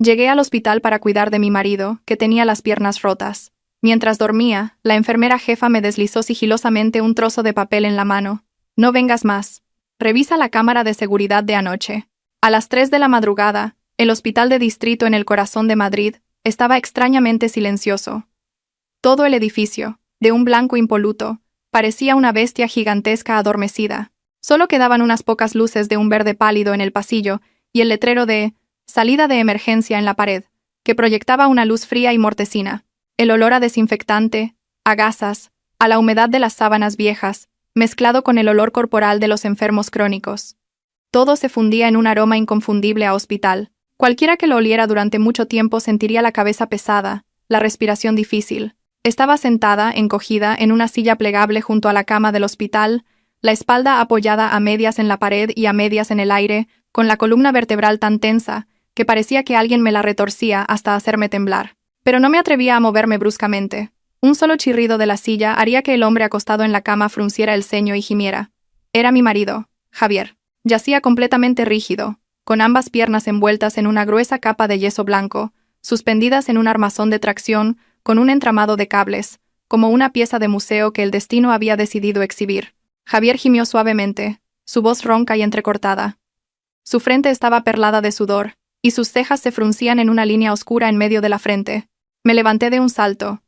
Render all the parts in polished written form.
Llegué al hospital para cuidar de mi marido, que tenía las piernas rotas. Mientras dormía, la enfermera jefa me deslizó sigilosamente un trozo de papel en la mano. No vengas más. Revisa la cámara de seguridad de anoche. A las 3 de la madrugada, el hospital de distrito en el corazón de Madrid estaba extrañamente silencioso. Todo el edificio, de un blanco impoluto, parecía una bestia gigantesca adormecida. Solo quedaban unas pocas luces de un verde pálido en el pasillo y el letrero de «Salida de emergencia» en la pared, que proyectaba una luz fría y mortecina. El olor a desinfectante, a gasas, a la humedad de las sábanas viejas, mezclado con el olor corporal de los enfermos crónicos. Todo se fundía en un aroma inconfundible a hospital. Cualquiera que lo oliera durante mucho tiempo sentiría la cabeza pesada, la respiración difícil. Estaba sentada, encogida, en una silla plegable junto a la cama del hospital, la espalda apoyada a medias en la pared y a medias en el aire, con la columna vertebral tan tensa, que parecía que alguien me la retorcía hasta hacerme temblar. Pero no me atrevía a moverme bruscamente. Un solo chirrido de la silla haría que el hombre acostado en la cama frunciera el ceño y gimiera. Era mi marido, Javier. Yacía completamente rígido, con ambas piernas envueltas en una gruesa capa de yeso blanco, suspendidas en un armazón de tracción, con un entramado de cables, como una pieza de museo que el destino había decidido exhibir. Javier gimió suavemente, su voz ronca y entrecortada. Su frente estaba perlada de sudor, y sus cejas se fruncían en una línea oscura en medio de la frente. Me levanté de un salto,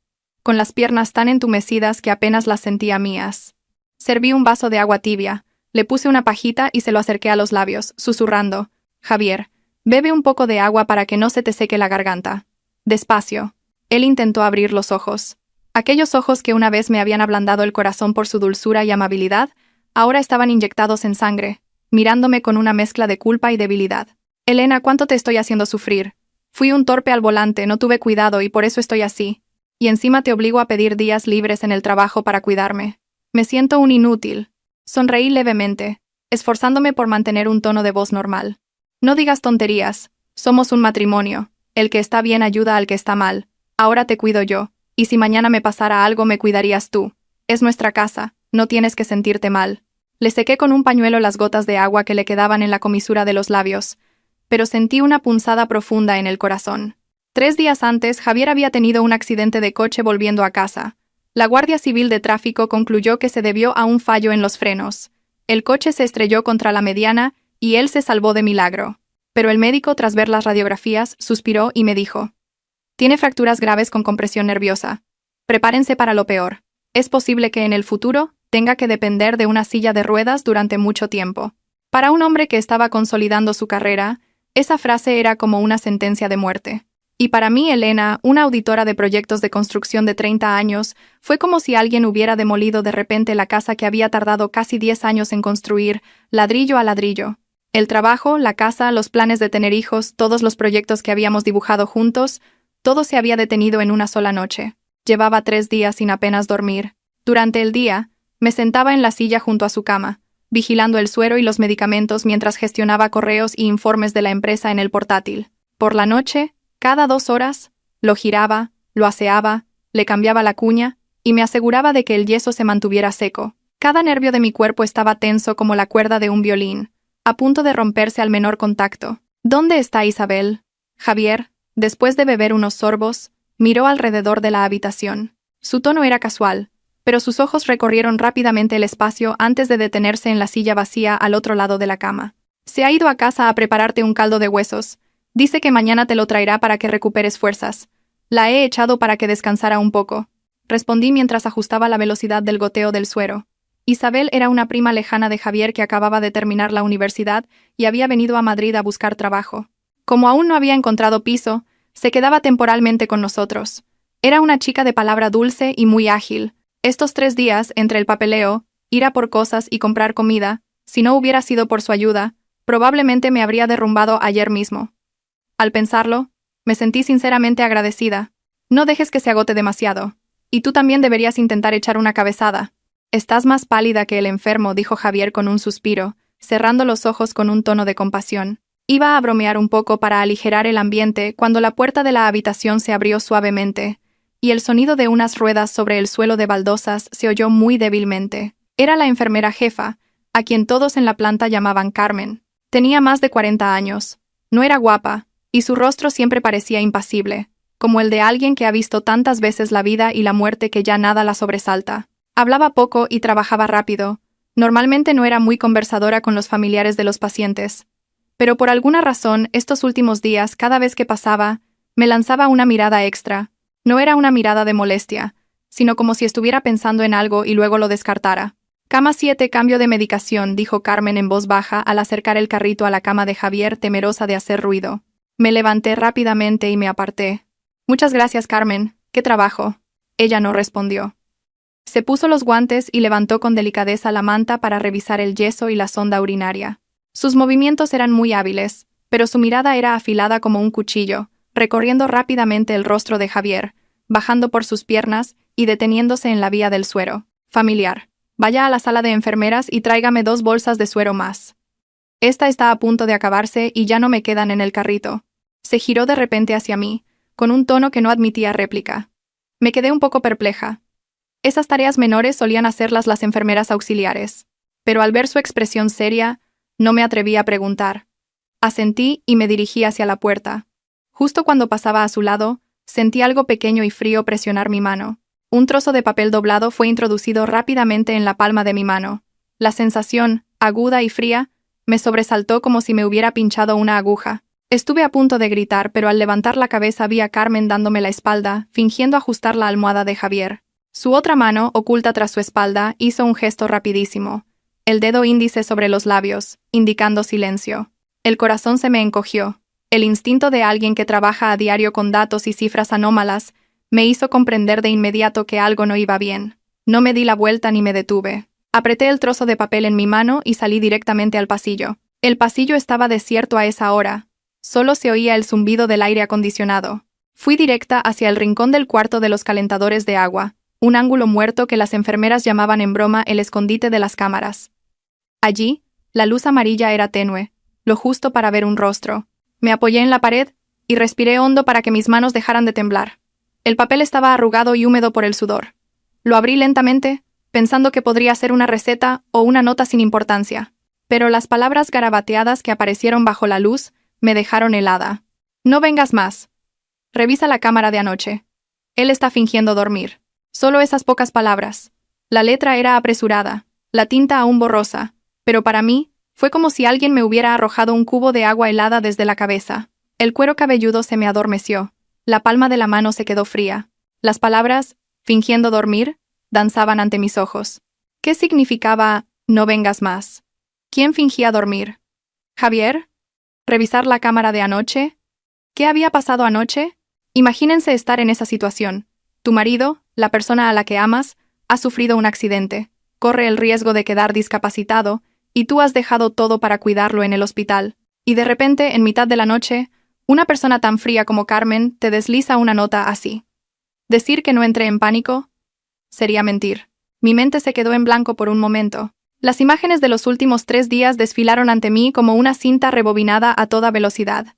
con las piernas tan entumecidas que apenas las sentía mías. Serví un vaso de agua tibia, le puse una pajita y se lo acerqué a los labios, susurrando: «Javier, bebe un poco de agua para que no se te seque la garganta». Despacio. Él intentó abrir los ojos. Aquellos ojos que una vez me habían ablandado el corazón por su dulzura y amabilidad, ahora estaban inyectados en sangre, mirándome con una mezcla de culpa y debilidad. «Elena, ¿cuánto te estoy haciendo sufrir? Fui un torpe al volante, no tuve cuidado y por eso estoy así. Y encima te obligo a pedir días libres en el trabajo para cuidarme. Me siento un inútil». Sonreí levemente, esforzándome por mantener un tono de voz normal. «No digas tonterías. Somos un matrimonio. El que está bien ayuda al que está mal. Ahora te cuido yo, y si mañana me pasara algo me cuidarías tú. Es nuestra casa, no tienes que sentirte mal». Le sequé con un pañuelo las gotas de agua que le quedaban en la comisura de los labios, pero sentí una punzada profunda en el corazón. 3 días antes, Javier había tenido un accidente de coche volviendo a casa. La Guardia Civil de Tráfico concluyó que se debió a un fallo en los frenos. El coche se estrelló contra la mediana y él se salvó de milagro. Pero el médico, tras ver las radiografías, suspiró y me dijo: «Tiene fracturas graves con compresión nerviosa. Prepárense para lo peor. Es posible que en el futuro tenga que depender de una silla de ruedas durante mucho tiempo». Para un hombre que estaba consolidando su carrera, esa frase era como una sentencia de muerte. Y para mí, Elena, una auditora de proyectos de construcción de 30 años, fue como si alguien hubiera demolido de repente la casa que había tardado casi 10 años en construir, ladrillo a ladrillo. El trabajo, la casa, los planes de tener hijos, todos los proyectos que habíamos dibujado juntos, todo se había detenido en una sola noche. Llevaba 3 días sin apenas dormir. Durante el día, me sentaba en la silla junto a su cama, vigilando el suero y los medicamentos mientras gestionaba correos y informes de la empresa en el portátil. Por la noche, cada 2 horas, lo giraba, lo aseaba, le cambiaba la cuña y me aseguraba de que el yeso se mantuviera seco. Cada nervio de mi cuerpo estaba tenso como la cuerda de un violín, a punto de romperse al menor contacto. «¿Dónde está Isabel?». Javier, después de beber unos sorbos, miró alrededor de la habitación. Su tono era casual, pero sus ojos recorrieron rápidamente el espacio antes de detenerse en la silla vacía al otro lado de la cama. «Se ha ido a casa a prepararte un caldo de huesos. Dice que mañana te lo traerá para que recuperes fuerzas. La he echado para que descansara un poco», respondí mientras ajustaba la velocidad del goteo del suero. Isabel era una prima lejana de Javier que acababa de terminar la universidad y había venido a Madrid a buscar trabajo. Como aún no había encontrado piso, se quedaba temporalmente con nosotros. Era una chica de palabra dulce y muy ágil. Estos 3 días, entre el papeleo, ir a por cosas y comprar comida, si no hubiera sido por su ayuda, probablemente me habría derrumbado ayer mismo. Al pensarlo, me sentí sinceramente agradecida. «No dejes que se agote demasiado. Y tú también deberías intentar echar una cabezada». «Estás más pálida que el enfermo», dijo Javier con un suspiro, cerrando los ojos con un tono de compasión. Iba a bromear un poco para aligerar el ambiente cuando la puerta de la habitación se abrió suavemente, y el sonido de unas ruedas sobre el suelo de baldosas se oyó muy débilmente. Era la enfermera jefa, a quien todos en la planta llamaban Carmen. Tenía más de 40 años. No era guapa, y su rostro siempre parecía impasible, como el de alguien que ha visto tantas veces la vida y la muerte que ya nada la sobresalta. Hablaba poco y trabajaba rápido. Normalmente no era muy conversadora con los familiares de los pacientes, pero por alguna razón, estos últimos días, cada vez que pasaba, me lanzaba una mirada extra. No era una mirada de molestia, sino como si estuviera pensando en algo y luego lo descartara. Cama 7, cambio de medicación, dijo Carmen en voz baja al acercar el carrito a la cama de Javier, temerosa de hacer ruido. Me levanté rápidamente y me aparté. Muchas gracias, Carmen. ¿Qué trabajo? Ella no respondió. Se puso los guantes y levantó con delicadeza la manta para revisar el yeso y la sonda urinaria. Sus movimientos eran muy hábiles, pero su mirada era afilada como un cuchillo, recorriendo rápidamente el rostro de Javier, bajando por sus piernas y deteniéndose en la vía del suero. Familiar. Vaya a la sala de enfermeras y tráigame 2 bolsas de suero más. Esta está a punto de acabarse y ya no me quedan en el carrito. Se giró de repente hacia mí, con un tono que no admitía réplica. Me quedé un poco perpleja. Esas tareas menores solían hacerlas las enfermeras auxiliares, pero al ver su expresión seria, no me atreví a preguntar. Asentí y me dirigí hacia la puerta. Justo cuando pasaba a su lado, sentí algo pequeño y frío presionar mi mano. Un trozo de papel doblado fue introducido rápidamente en la palma de mi mano. La sensación, aguda y fría, me sobresaltó como si me hubiera pinchado una aguja. Estuve a punto de gritar, pero al levantar la cabeza vi a Carmen dándome la espalda, fingiendo ajustar la almohada de Javier. Su otra mano, oculta tras su espalda, hizo un gesto rapidísimo. El dedo índice sobre los labios, indicando silencio. El corazón se me encogió. El instinto de alguien que trabaja a diario con datos y cifras anómalas me hizo comprender de inmediato que algo no iba bien. No me di la vuelta ni me detuve. Apreté el trozo de papel en mi mano y salí directamente al pasillo. El pasillo estaba desierto a esa hora. Solo se oía el zumbido del aire acondicionado. Fui directa hacia el rincón del cuarto de los calentadores de agua, un ángulo muerto que las enfermeras llamaban en broma el escondite de las cámaras. Allí, la luz amarilla era tenue, lo justo para ver un rostro. Me apoyé en la pared y respiré hondo para que mis manos dejaran de temblar. El papel estaba arrugado y húmedo por el sudor. Lo abrí lentamente, pensando que podría ser una receta o una nota sin importancia. Pero las palabras garabateadas que aparecieron bajo la luz me dejaron helada. No vengas más. Revisa la cámara de anoche. Él está fingiendo dormir. Solo esas pocas palabras. La letra era apresurada, la tinta aún borrosa, pero para mí, fue como si alguien me hubiera arrojado un cubo de agua helada desde la cabeza. El cuero cabelludo se me adormeció. La palma de la mano se quedó fría. Las palabras, fingiendo dormir, danzaban ante mis ojos. ¿Qué significaba, no vengas más? ¿Quién fingía dormir? ¿Javier? ¿Revisar la cámara de anoche? ¿Qué había pasado anoche? Imagínense estar en esa situación. Tu marido, la persona a la que amas, ha sufrido un accidente, corre el riesgo de quedar discapacitado, y tú has dejado todo para cuidarlo en el hospital. Y de repente, en mitad de la noche, una persona tan fría como Carmen te desliza una nota así. Decir que no entré en pánico sería mentir. Mi mente se quedó en blanco por un momento. Las imágenes de los últimos 3 días desfilaron ante mí como una cinta rebobinada a toda velocidad.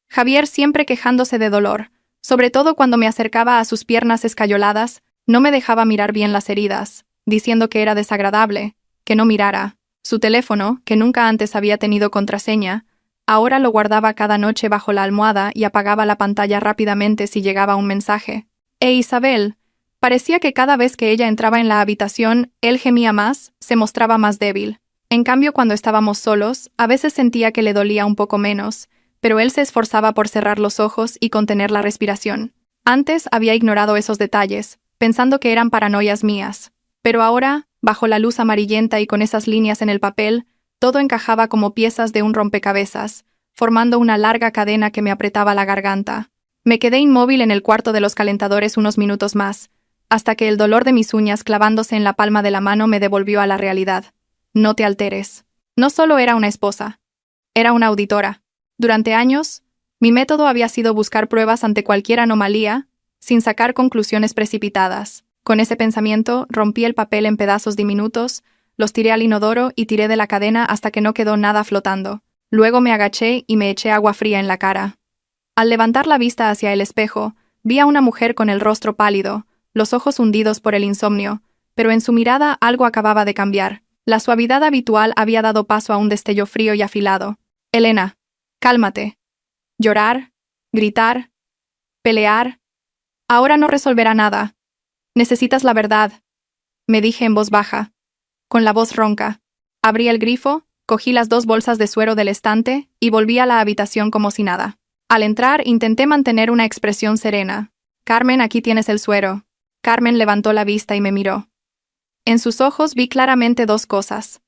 Javier siempre quejándose de dolor, sobre todo cuando me acercaba a sus piernas escayoladas, no me dejaba mirar bien las heridas, diciendo que era desagradable, que no mirara. Su teléfono, que nunca antes había tenido contraseña, ahora lo guardaba cada noche bajo la almohada y apagaba la pantalla rápidamente si llegaba un mensaje. Isabel, parecía que cada vez que ella entraba en la habitación, él gemía más, se mostraba más débil. En cambio, cuando estábamos solos, a veces sentía que le dolía un poco menos, pero él se esforzaba por cerrar los ojos y contener la respiración. Antes había ignorado esos detalles, pensando que eran paranoias mías. Pero ahora, bajo la luz amarillenta y con esas líneas en el papel, todo encajaba como piezas de un rompecabezas, formando una larga cadena que me apretaba la garganta. Me quedé inmóvil en el cuarto de los calentadores unos minutos más, hasta que el dolor de mis uñas clavándose en la palma de la mano me devolvió a la realidad. No te alteres. No solo era una esposa, era una auditora. Durante años, mi método había sido buscar pruebas ante cualquier anomalía, sin sacar conclusiones precipitadas. Con ese pensamiento, rompí el papel en pedazos diminutos, los tiré al inodoro y tiré de la cadena hasta que no quedó nada flotando. Luego me agaché y me eché agua fría en la cara. Al levantar la vista hacia el espejo, vi a una mujer con el rostro pálido, los ojos hundidos por el insomnio, pero en su mirada algo acababa de cambiar. La suavidad habitual había dado paso a un destello frío y afilado. Elena. Cálmate. Llorar, gritar, pelear. Ahora no resolverá nada. Necesitas la verdad, me dije en voz baja, con la voz ronca. Abrí el grifo, cogí las 2 bolsas de suero del estante y volví a la habitación como si nada. Al entrar, intenté mantener una expresión serena. Carmen, aquí tienes el suero. Carmen levantó la vista y me miró. En sus ojos vi claramente 2 cosas: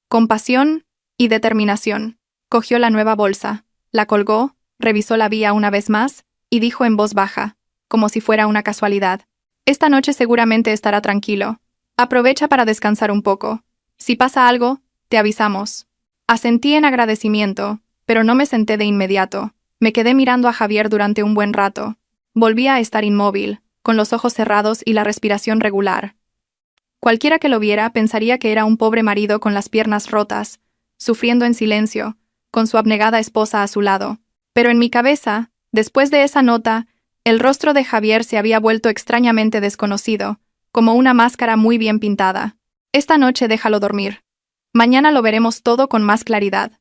compasión y determinación. Cogió la nueva bolsa, la colgó, revisó la vía una vez más y dijo en voz baja, como si fuera una casualidad: esta noche seguramente estará tranquilo. Aprovecha para descansar un poco. Si pasa algo, te avisamos. Asentí en agradecimiento, pero no me senté de inmediato. Me quedé mirando a Javier durante un buen rato. Volvía a estar inmóvil, con los ojos cerrados y la respiración regular. Cualquiera que lo viera pensaría que era un pobre marido con las piernas rotas, sufriendo en silencio, con su abnegada esposa a su lado. Pero en mi cabeza, después de esa nota, el rostro de Javier se había vuelto extrañamente desconocido, como una máscara muy bien pintada. Esta noche déjalo dormir. Mañana lo veremos todo con más claridad.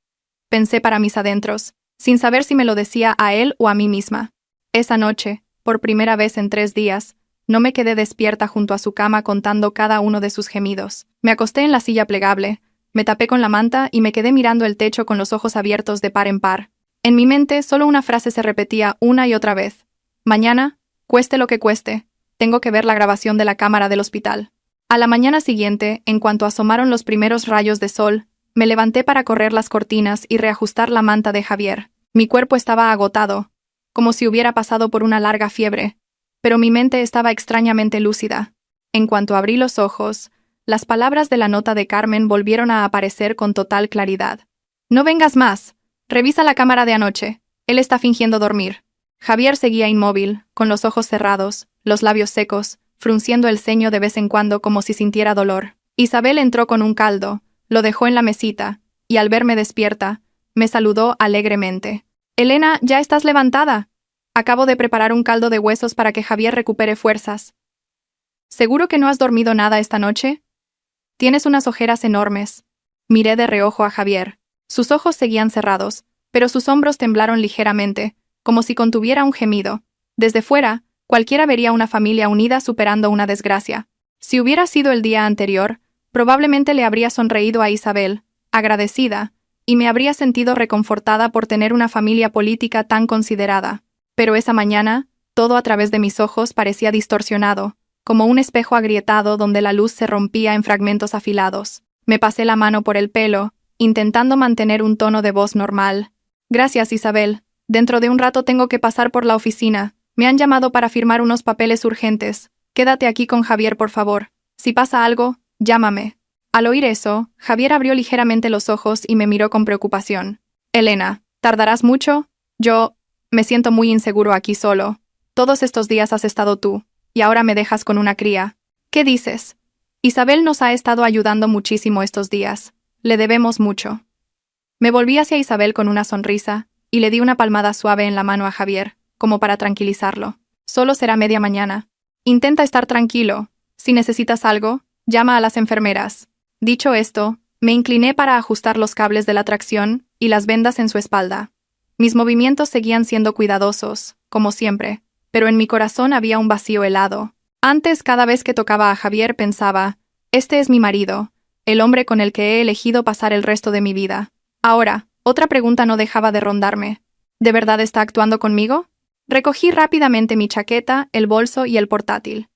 Pensé para mis adentros, sin saber si me lo decía a él o a mí misma. Esa noche, por primera vez en 3 días, no me quedé despierta junto a su cama contando cada uno de sus gemidos. Me acosté en la silla plegable, me tapé con la manta y me quedé mirando el techo con los ojos abiertos de par en par. En mi mente solo una frase se repetía una y otra vez. Mañana, cueste lo que cueste, tengo que ver la grabación de la cámara del hospital. A la mañana siguiente, en cuanto asomaron los primeros rayos de sol, me levanté para correr las cortinas y reajustar la manta de Javier. Mi cuerpo estaba agotado, como si hubiera pasado por una larga fiebre, pero mi mente estaba extrañamente lúcida. En cuanto abrí los ojos, las palabras de la nota de Carmen volvieron a aparecer con total claridad. No vengas más. Revisa la cámara de anoche. Él está fingiendo dormir. Javier seguía inmóvil, con los ojos cerrados, los labios secos, frunciendo el ceño de vez en cuando como si sintiera dolor. Isabel entró con un caldo, lo dejó en la mesita, y al verme despierta, me saludó alegremente. «Elena, ¿ya estás levantada? Acabo de preparar un caldo de huesos para que Javier recupere fuerzas». «¿Seguro que no has dormido nada esta noche? Tienes unas ojeras enormes». Miré de reojo a Javier. Sus ojos seguían cerrados, pero sus hombros temblaron ligeramente, como si contuviera un gemido. Desde fuera, cualquiera vería una familia unida superando una desgracia. Si hubiera sido el día anterior, probablemente le habría sonreído a Isabel, agradecida, y me habría sentido reconfortada por tener una familia política tan considerada. Pero esa mañana, todo a través de mis ojos parecía distorsionado, como un espejo agrietado donde la luz se rompía en fragmentos afilados. Me pasé la mano por el pelo, intentando mantener un tono de voz normal. «Gracias, Isabel. Dentro de un rato tengo que pasar por la oficina. Me han llamado para firmar unos papeles urgentes. Quédate aquí con Javier, por favor. Si pasa algo, llámame». Al oír eso, Javier abrió ligeramente los ojos y me miró con preocupación. «Elena, ¿tardarás mucho? Yo me siento muy inseguro aquí solo. Todos estos días has estado tú, y ahora me dejas con una cría. ¿Qué dices? Isabel nos ha estado ayudando muchísimo estos días. Le debemos mucho». Me volví hacia Isabel con una sonrisa, y le di una palmada suave en la mano a Javier, como para tranquilizarlo. «Solo será media mañana. Intenta estar tranquilo. Si necesitas algo, llama a las enfermeras». Dicho esto, me incliné para ajustar los cables de la tracción y las vendas en su espalda. Mis movimientos seguían siendo cuidadosos, como siempre, pero en mi corazón había un vacío helado. Antes, cada vez que tocaba a Javier pensaba, «Este es mi marido, el hombre con el que he elegido pasar el resto de mi vida». Ahora, otra pregunta no dejaba de rondarme. ¿De verdad está actuando conmigo? Recogí rápidamente mi chaqueta, el bolso y el portátil.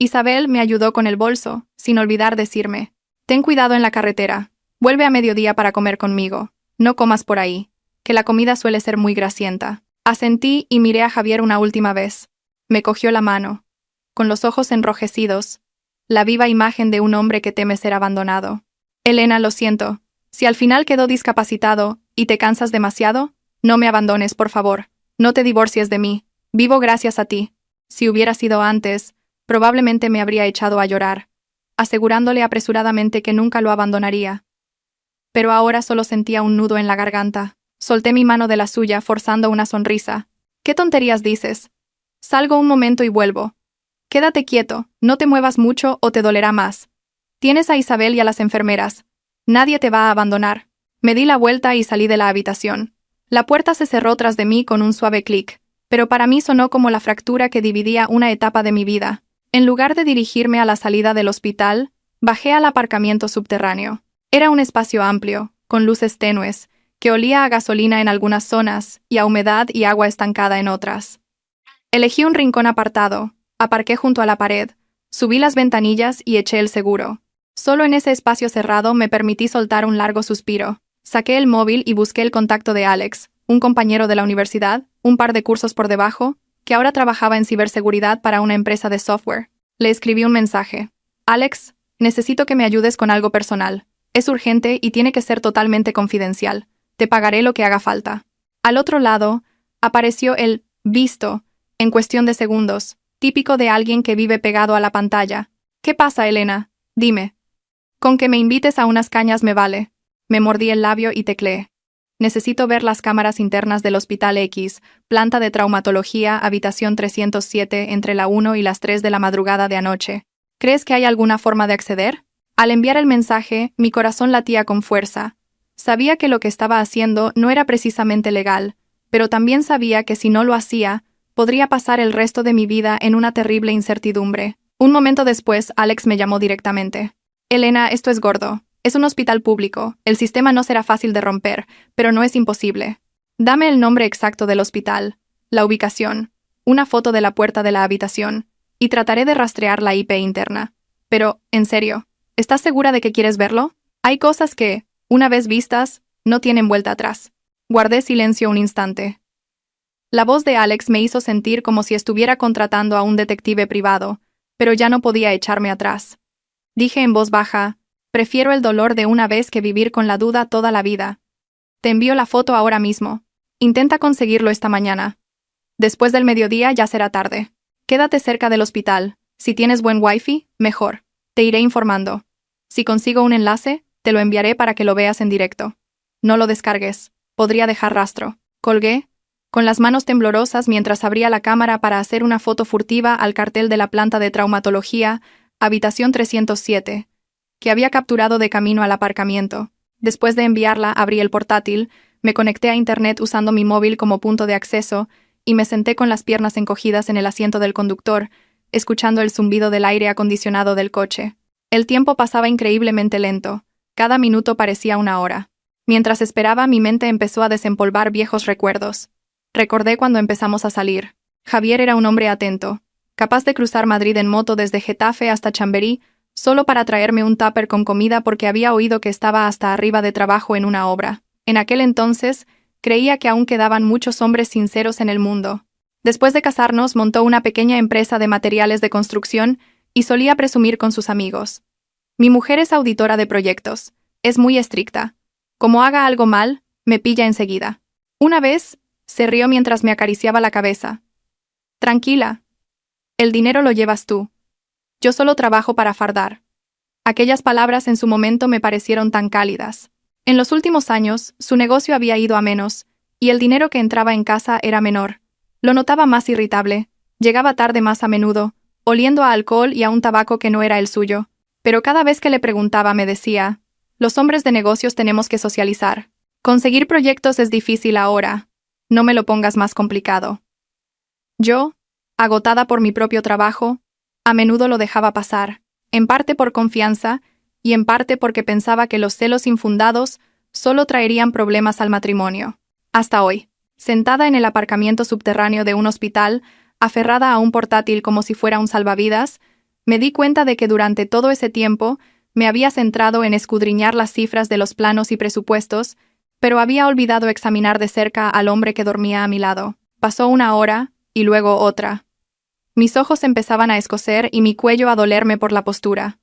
Isabel me ayudó con el bolso, sin olvidar decirme: «Ten cuidado en la carretera. Vuelve a mediodía para comer conmigo. No comas por ahí, que la comida suele ser muy grasienta». Asentí y miré a Javier una última vez. Me cogió la mano. Con los ojos enrojecidos, la viva imagen de un hombre que teme ser abandonado. «Elena, lo siento. Si al final quedo discapacitado y te cansas demasiado, no me abandones, por favor. No te divorcies de mí. Vivo gracias a ti». Si hubiera sido antes, probablemente me habría echado a llorar, asegurándole apresuradamente que nunca lo abandonaría. Pero ahora solo sentía un nudo en la garganta. Solté mi mano de la suya, forzando una sonrisa. «¿Qué tonterías dices? Salgo un momento y vuelvo. Quédate quieto, no te muevas mucho o te dolerá más. Tienes a Isabel y a las enfermeras. Nadie te va a abandonar». Me di la vuelta y salí de la habitación. La puerta se cerró tras de mí con un suave clic, pero para mí sonó como la fractura que dividía una etapa de mi vida. En lugar de dirigirme a la salida del hospital, bajé al aparcamiento subterráneo. Era un espacio amplio, con luces tenues, que olía a gasolina en algunas zonas y a humedad y agua estancada en otras. Elegí un rincón apartado, aparqué junto a la pared, subí las ventanillas y eché el seguro. Solo en ese espacio cerrado me permití soltar un largo suspiro. Saqué el móvil y busqué el contacto de Alex, un compañero de la universidad, un par de cursos por debajo, que ahora trabajaba en ciberseguridad para una empresa de software. Le escribí un mensaje. Alex, necesito que me ayudes con algo personal. Es urgente y tiene que ser totalmente confidencial. Te pagaré lo que haga falta. Al otro lado, apareció el visto, en cuestión de segundos, típico de alguien que vive pegado a la pantalla. ¿Qué pasa, Elena? Dime. Con que me invites a unas cañas me vale. Me mordí el labio y tecleé. Necesito ver las cámaras internas del Hospital X, planta de traumatología, habitación 307, entre la 1 y las 3 de la madrugada de anoche. ¿Crees que hay alguna forma de acceder? Al enviar el mensaje, mi corazón latía con fuerza. Sabía que lo que estaba haciendo no era precisamente legal, pero también sabía que si no lo hacía, podría pasar el resto de mi vida en una terrible incertidumbre. Un momento después, Alex me llamó directamente. Elena, esto es gordo. Es un hospital público. El sistema no será fácil de romper, pero no es imposible. Dame el nombre exacto del hospital, la ubicación, una foto de la puerta de la habitación, y trataré de rastrear la IP interna. Pero, en serio, ¿estás segura de que quieres verlo? Hay cosas que, una vez vistas, no tienen vuelta atrás. Guardé silencio un instante. La voz de Alex me hizo sentir como si estuviera contratando a un detective privado, pero ya no podía echarme atrás. Dije en voz baja, prefiero el dolor de una vez que vivir con la duda toda la vida. Te envío la foto ahora mismo. Intenta conseguirlo esta mañana. Después del mediodía ya será tarde. Quédate cerca del hospital. Si tienes buen wifi, mejor. Te iré informando. Si consigo un enlace, te lo enviaré para que lo veas en directo. No lo descargues. Podría dejar rastro. Colgué, con las manos temblorosas mientras abría la cámara para hacer una foto furtiva al cartel de la planta de traumatología, habitación 307, que había capturado de camino al aparcamiento. Después de enviarla, abrí el portátil, me conecté a internet usando mi móvil como punto de acceso y me senté con las piernas encogidas en el asiento del conductor, escuchando el zumbido del aire acondicionado del coche. El tiempo pasaba increíblemente lento. Cada minuto parecía una hora. Mientras esperaba, mi mente empezó a desempolvar viejos recuerdos. Recordé cuando empezamos a salir. Javier era un hombre atento, capaz de cruzar Madrid en moto desde Getafe hasta Chamberí, solo para traerme un tupper con comida porque había oído que estaba hasta arriba de trabajo en una obra. En aquel entonces, creía que aún quedaban muchos hombres sinceros en el mundo. Después de casarnos, montó una pequeña empresa de materiales de construcción y solía presumir con sus amigos. Mi mujer es auditora de proyectos. Es muy estricta. Como haga algo mal, me pilla enseguida. Una vez, se rió mientras me acariciaba la cabeza. Tranquila. El dinero lo llevas tú. Yo solo trabajo para fardar. Aquellas palabras en su momento me parecieron tan cálidas. En los últimos años, su negocio había ido a menos, y el dinero que entraba en casa era menor. Lo notaba más irritable, llegaba tarde más a menudo, oliendo a alcohol y a un tabaco que no era el suyo. Pero cada vez que le preguntaba me decía, los hombres de negocios tenemos que socializar. Conseguir proyectos es difícil ahora. No me lo pongas más complicado. Yo, agotada por mi propio trabajo, a menudo lo dejaba pasar, en parte por confianza y en parte porque pensaba que los celos infundados solo traerían problemas al matrimonio. Hasta hoy, sentada en el aparcamiento subterráneo de un hospital, aferrada a un portátil como si fuera un salvavidas, me di cuenta de que durante todo ese tiempo me había centrado en escudriñar las cifras de los planos y presupuestos, pero había olvidado examinar de cerca al hombre que dormía a mi lado. Pasó una hora, y luego otra. Mis ojos empezaban a escocer y mi cuello a dolerme por la postura.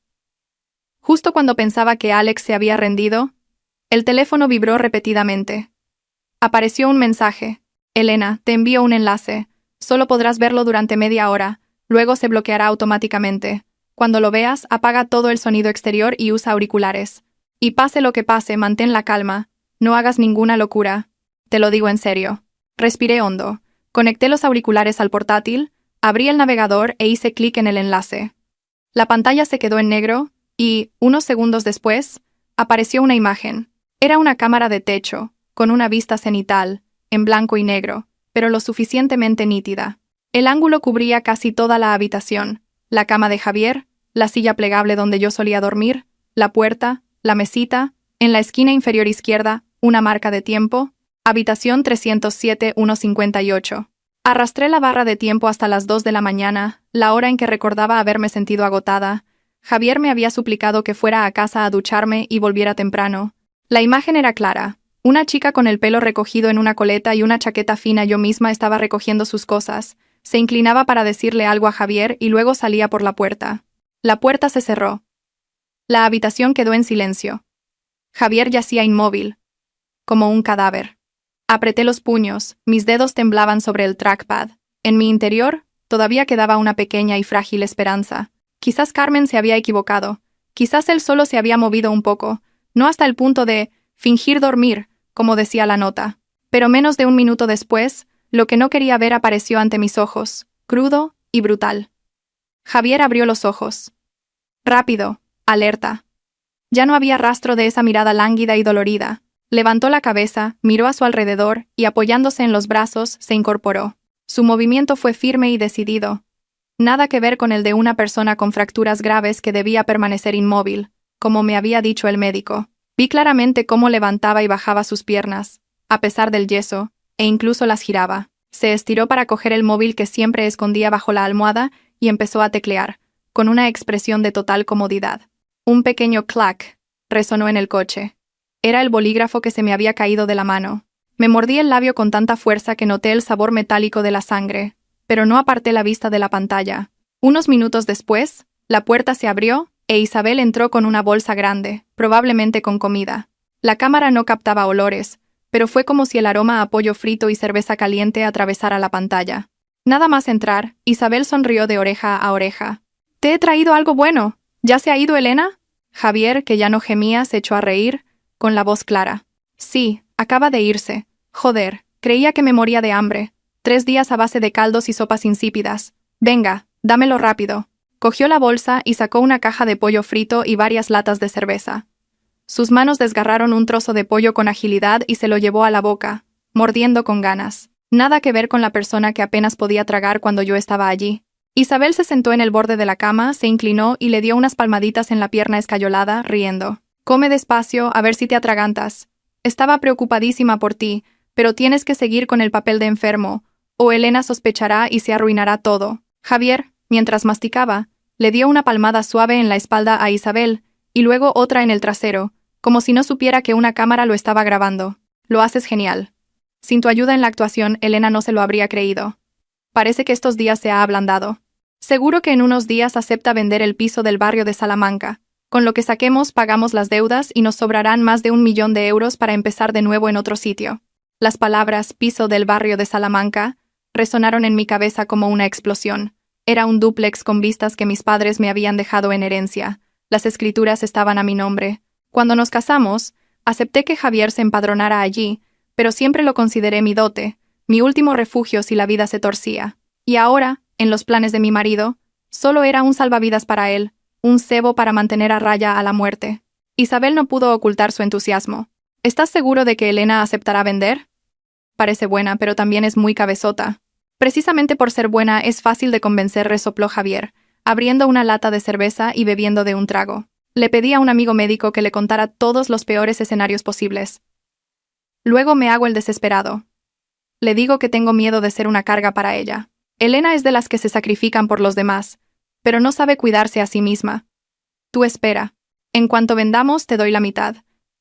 Justo cuando pensaba que Alex se había rendido, el teléfono vibró repetidamente. Apareció un mensaje. Elena, te envío un enlace. Solo podrás verlo durante media hora, luego se bloqueará automáticamente. Cuando lo veas, apaga todo el sonido exterior y usa auriculares. Y pase lo que pase, mantén la calma. No hagas ninguna locura. Te lo digo en serio. Respiré hondo. Conecté los auriculares al portátil, abrí el navegador e hice clic en el enlace. La pantalla se quedó en negro y, unos segundos después, apareció una imagen. Era una cámara de techo, con una vista cenital, en blanco y negro, pero lo suficientemente nítida. El ángulo cubría casi toda la habitación: la cama de Javier, la silla plegable donde yo solía dormir, la puerta, la mesita, en la esquina inferior izquierda, una marca de tiempo, habitación 307-158. Arrastré la barra de tiempo hasta las 2 de la mañana, la hora en que recordaba haberme sentido agotada. Javier me había suplicado que fuera a casa a ducharme y volviera temprano. La imagen era clara: una chica con el pelo recogido en una coleta y una chaqueta fina. Yo misma estaba recogiendo sus cosas. Se inclinaba para decirle algo a Javier y luego salía por la puerta. La puerta se cerró. La habitación quedó en silencio. Javier yacía inmóvil, como un cadáver. Apreté los puños, mis dedos temblaban sobre el trackpad. En mi interior, todavía quedaba una pequeña y frágil esperanza. Quizás Carmen se había equivocado. Quizás él solo se había movido un poco, no hasta el punto de fingir dormir, como decía la nota. Pero menos de un minuto después, lo que no quería ver apareció ante mis ojos, crudo y brutal. Javier abrió los ojos. Rápido, alerta. Ya no había rastro de esa mirada lánguida y dolorida. Levantó la cabeza, miró a su alrededor y, apoyándose en los brazos, se incorporó. Su movimiento fue firme y decidido. Nada que ver con el de una persona con fracturas graves que debía permanecer inmóvil, como me había dicho el médico. Vi claramente cómo levantaba y bajaba sus piernas, a pesar del yeso, e incluso las giraba. Se estiró para coger el móvil que siempre escondía bajo la almohada y empezó a teclear, con una expresión de total comodidad. Un pequeño clac resonó en el coche. Era el bolígrafo que se me había caído de la mano. Me mordí el labio con tanta fuerza que noté el sabor metálico de la sangre, pero no aparté la vista de la pantalla. Unos minutos después, la puerta se abrió e Isabel entró con una bolsa grande, probablemente con comida. La cámara no captaba olores, pero fue como si el aroma a pollo frito y cerveza caliente atravesara la pantalla. Nada más entrar, Isabel sonrió de oreja a oreja. «Te he traído algo bueno. ¿Ya se ha ido Elena?» Javier, que ya no gemía, se echó a reír, con la voz clara. «Sí, acaba de irse. Joder, creía que me moría de hambre. 3 días a base de caldos y sopas insípidas. Venga, dámelo rápido». Cogió la bolsa y sacó una caja de pollo frito y varias latas de cerveza. Sus manos desgarraron un trozo de pollo con agilidad y se lo llevó a la boca, mordiendo con ganas. Nada que ver con la persona que apenas podía tragar cuando yo estaba allí. Isabel se sentó en el borde de la cama, se inclinó y le dio unas palmaditas en la pierna escayolada, riendo. «Come despacio, a ver si te atragantas. Estaba preocupadísima por ti, pero tienes que seguir con el papel de enfermo, o Elena sospechará y se arruinará todo». Javier, mientras masticaba, le dio una palmada suave en la espalda a Isabel, y luego otra en el trasero, como si no supiera que una cámara lo estaba grabando. «Lo haces genial. Sin tu ayuda en la actuación, Elena no se lo habría creído. Parece que estos días se ha ablandado. Seguro que en unos días acepta vender el piso del barrio de Salamanca. Con lo que saquemos pagamos las deudas y nos sobrarán más de 1 millón de euros para empezar de nuevo en otro sitio». Las palabras «piso del barrio de Salamanca» resonaron en mi cabeza como una explosión. Era un dúplex con vistas que mis padres me habían dejado en herencia. Las escrituras estaban a mi nombre. Cuando nos casamos, acepté que Javier se empadronara allí, pero siempre lo consideré mi dote, mi último refugio si la vida se torcía. Y ahora, en los planes de mi marido, solo era un salvavidas para él, un cebo para mantener a raya a la muerte. Isabel no pudo ocultar su entusiasmo. «¿Estás seguro de que Elena aceptará vender?» «Parece buena, pero también es muy cabezota». «Precisamente por ser buena es fácil de convencer», resopló Javier, abriendo una lata de cerveza y bebiendo de un trago. Le pedí a un amigo médico que le contara todos los peores escenarios posibles. Luego me hago el desesperado. Le digo que tengo miedo de ser una carga para ella. Elena es de las que se sacrifican por los demás, pero no sabe cuidarse a sí misma. Tú espera. En cuanto vendamos, te doy la mitad.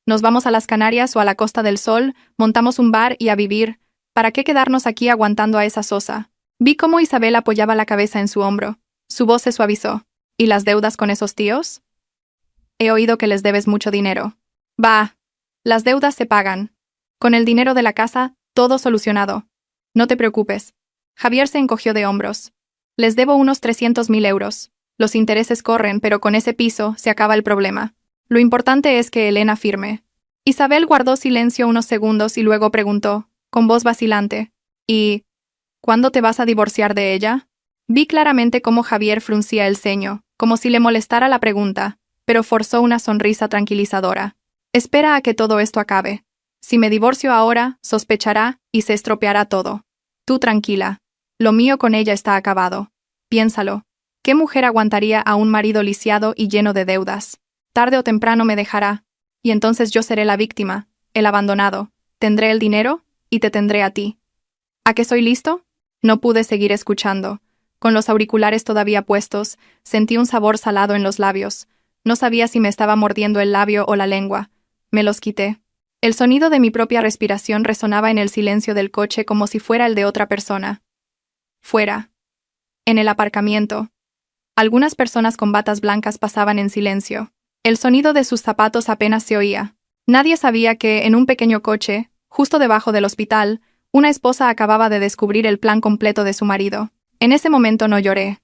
Nos vamos a las Canarias o a la Costa del Sol, montamos un bar y a vivir. ¿Para qué quedarnos aquí aguantando a esa sosa?» Vi cómo Isabel apoyaba la cabeza en su hombro. Su voz se suavizó. «¿Y las deudas con esos tíos?» «He oído que les debes mucho dinero». «Bah, las deudas se pagan. Con el dinero de la casa, todo solucionado. No te preocupes». Javier se encogió de hombros. «Les debo unos 300.000 euros. Los intereses corren, pero con ese piso se acaba el problema. Lo importante es que Elena firme». Isabel guardó silencio unos segundos y luego preguntó, con voz vacilante, «¿Y cuándo te vas a divorciar de ella?» Vi claramente cómo Javier fruncía el ceño, como si le molestara la pregunta, pero forzó una sonrisa tranquilizadora. «Espera a que todo esto acabe. Si me divorcio ahora, sospechará y se estropeará todo. Tú tranquila. Lo mío con ella está acabado. Piénsalo. ¿Qué mujer aguantaría a un marido lisiado y lleno de deudas? Tarde o temprano me dejará. Y entonces yo seré la víctima, el abandonado. Tendré el dinero y te tendré a ti. ¿A qué soy listo? No pude seguir escuchando. Con los auriculares todavía puestos, sentí un sabor salado en los labios. No sabía si me estaba mordiendo el labio o la lengua. Me los quité. El sonido de mi propia respiración resonaba en el silencio del coche como si fuera el de otra persona. Fuera. En el aparcamiento. Algunas personas con batas blancas pasaban en silencio. El sonido de sus zapatos apenas se oía. Nadie sabía que, en un pequeño coche, justo debajo del hospital, una esposa acababa de descubrir el plan completo de su marido. En ese momento no lloré.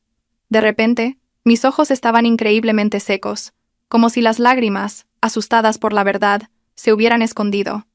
De repente, mis ojos estaban increíblemente secos, como si las lágrimas, asustadas por la verdad, se hubieran escondido.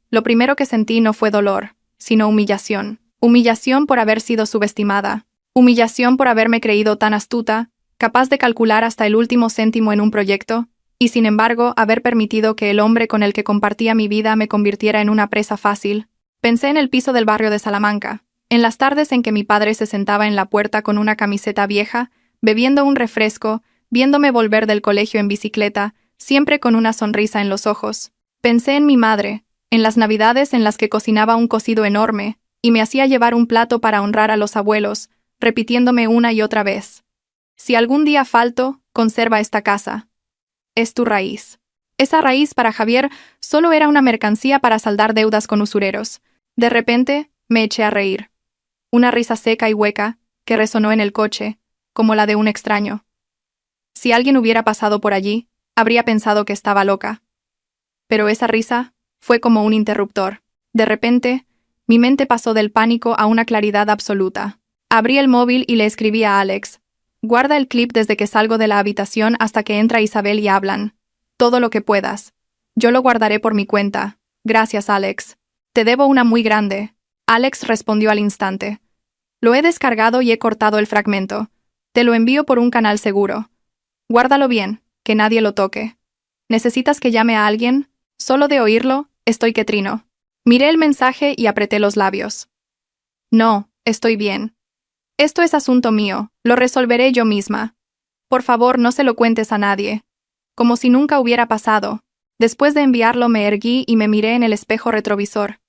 Lo primero que sentí no fue dolor, sino humillación. Humillación por haber sido subestimada. Humillación por haberme creído tan astuta, capaz de calcular hasta el último céntimo en un proyecto, y sin embargo haber permitido que el hombre con el que compartía mi vida me convirtiera en una presa fácil. Pensé en el piso del barrio de Salamanca, en las tardes en que mi padre se sentaba en la puerta con una camiseta vieja, bebiendo un refresco, viéndome volver del colegio en bicicleta, siempre con una sonrisa en los ojos. Pensé en mi madre, en las navidades en las que cocinaba un cocido enorme, y me hacía llevar un plato para honrar a los abuelos, repitiéndome una y otra vez: si algún día falto, conserva esta casa. Es tu raíz. Esa raíz para Javier solo era una mercancía para saldar deudas con usureros. De repente, me eché a reír. Una risa seca y hueca, que resonó en el coche, como la de un extraño. Si alguien hubiera pasado por allí, habría pensado que estaba loca. Pero esa risa fue como un interruptor. De repente, mi mente pasó del pánico a una claridad absoluta. Abrí el móvil y le escribí a Alex: guarda el clip desde que salgo de la habitación hasta que entra Isabel y hablan. Todo lo que puedas. Yo lo guardaré por mi cuenta. Gracias, Alex. Te debo una muy grande. Alex respondió al instante: lo he descargado y he cortado el fragmento. Te lo envío por un canal seguro. Guárdalo bien, que nadie lo toque. ¿Necesitas que llame a alguien? Solo de oírlo, estoy que trino. Miré el mensaje y apreté los labios. No, estoy bien. Esto es asunto mío, lo resolveré yo misma. Por favor, no se lo cuentes a nadie. Como si nunca hubiera pasado. Después de enviarlo me erguí y me miré en el espejo retrovisor.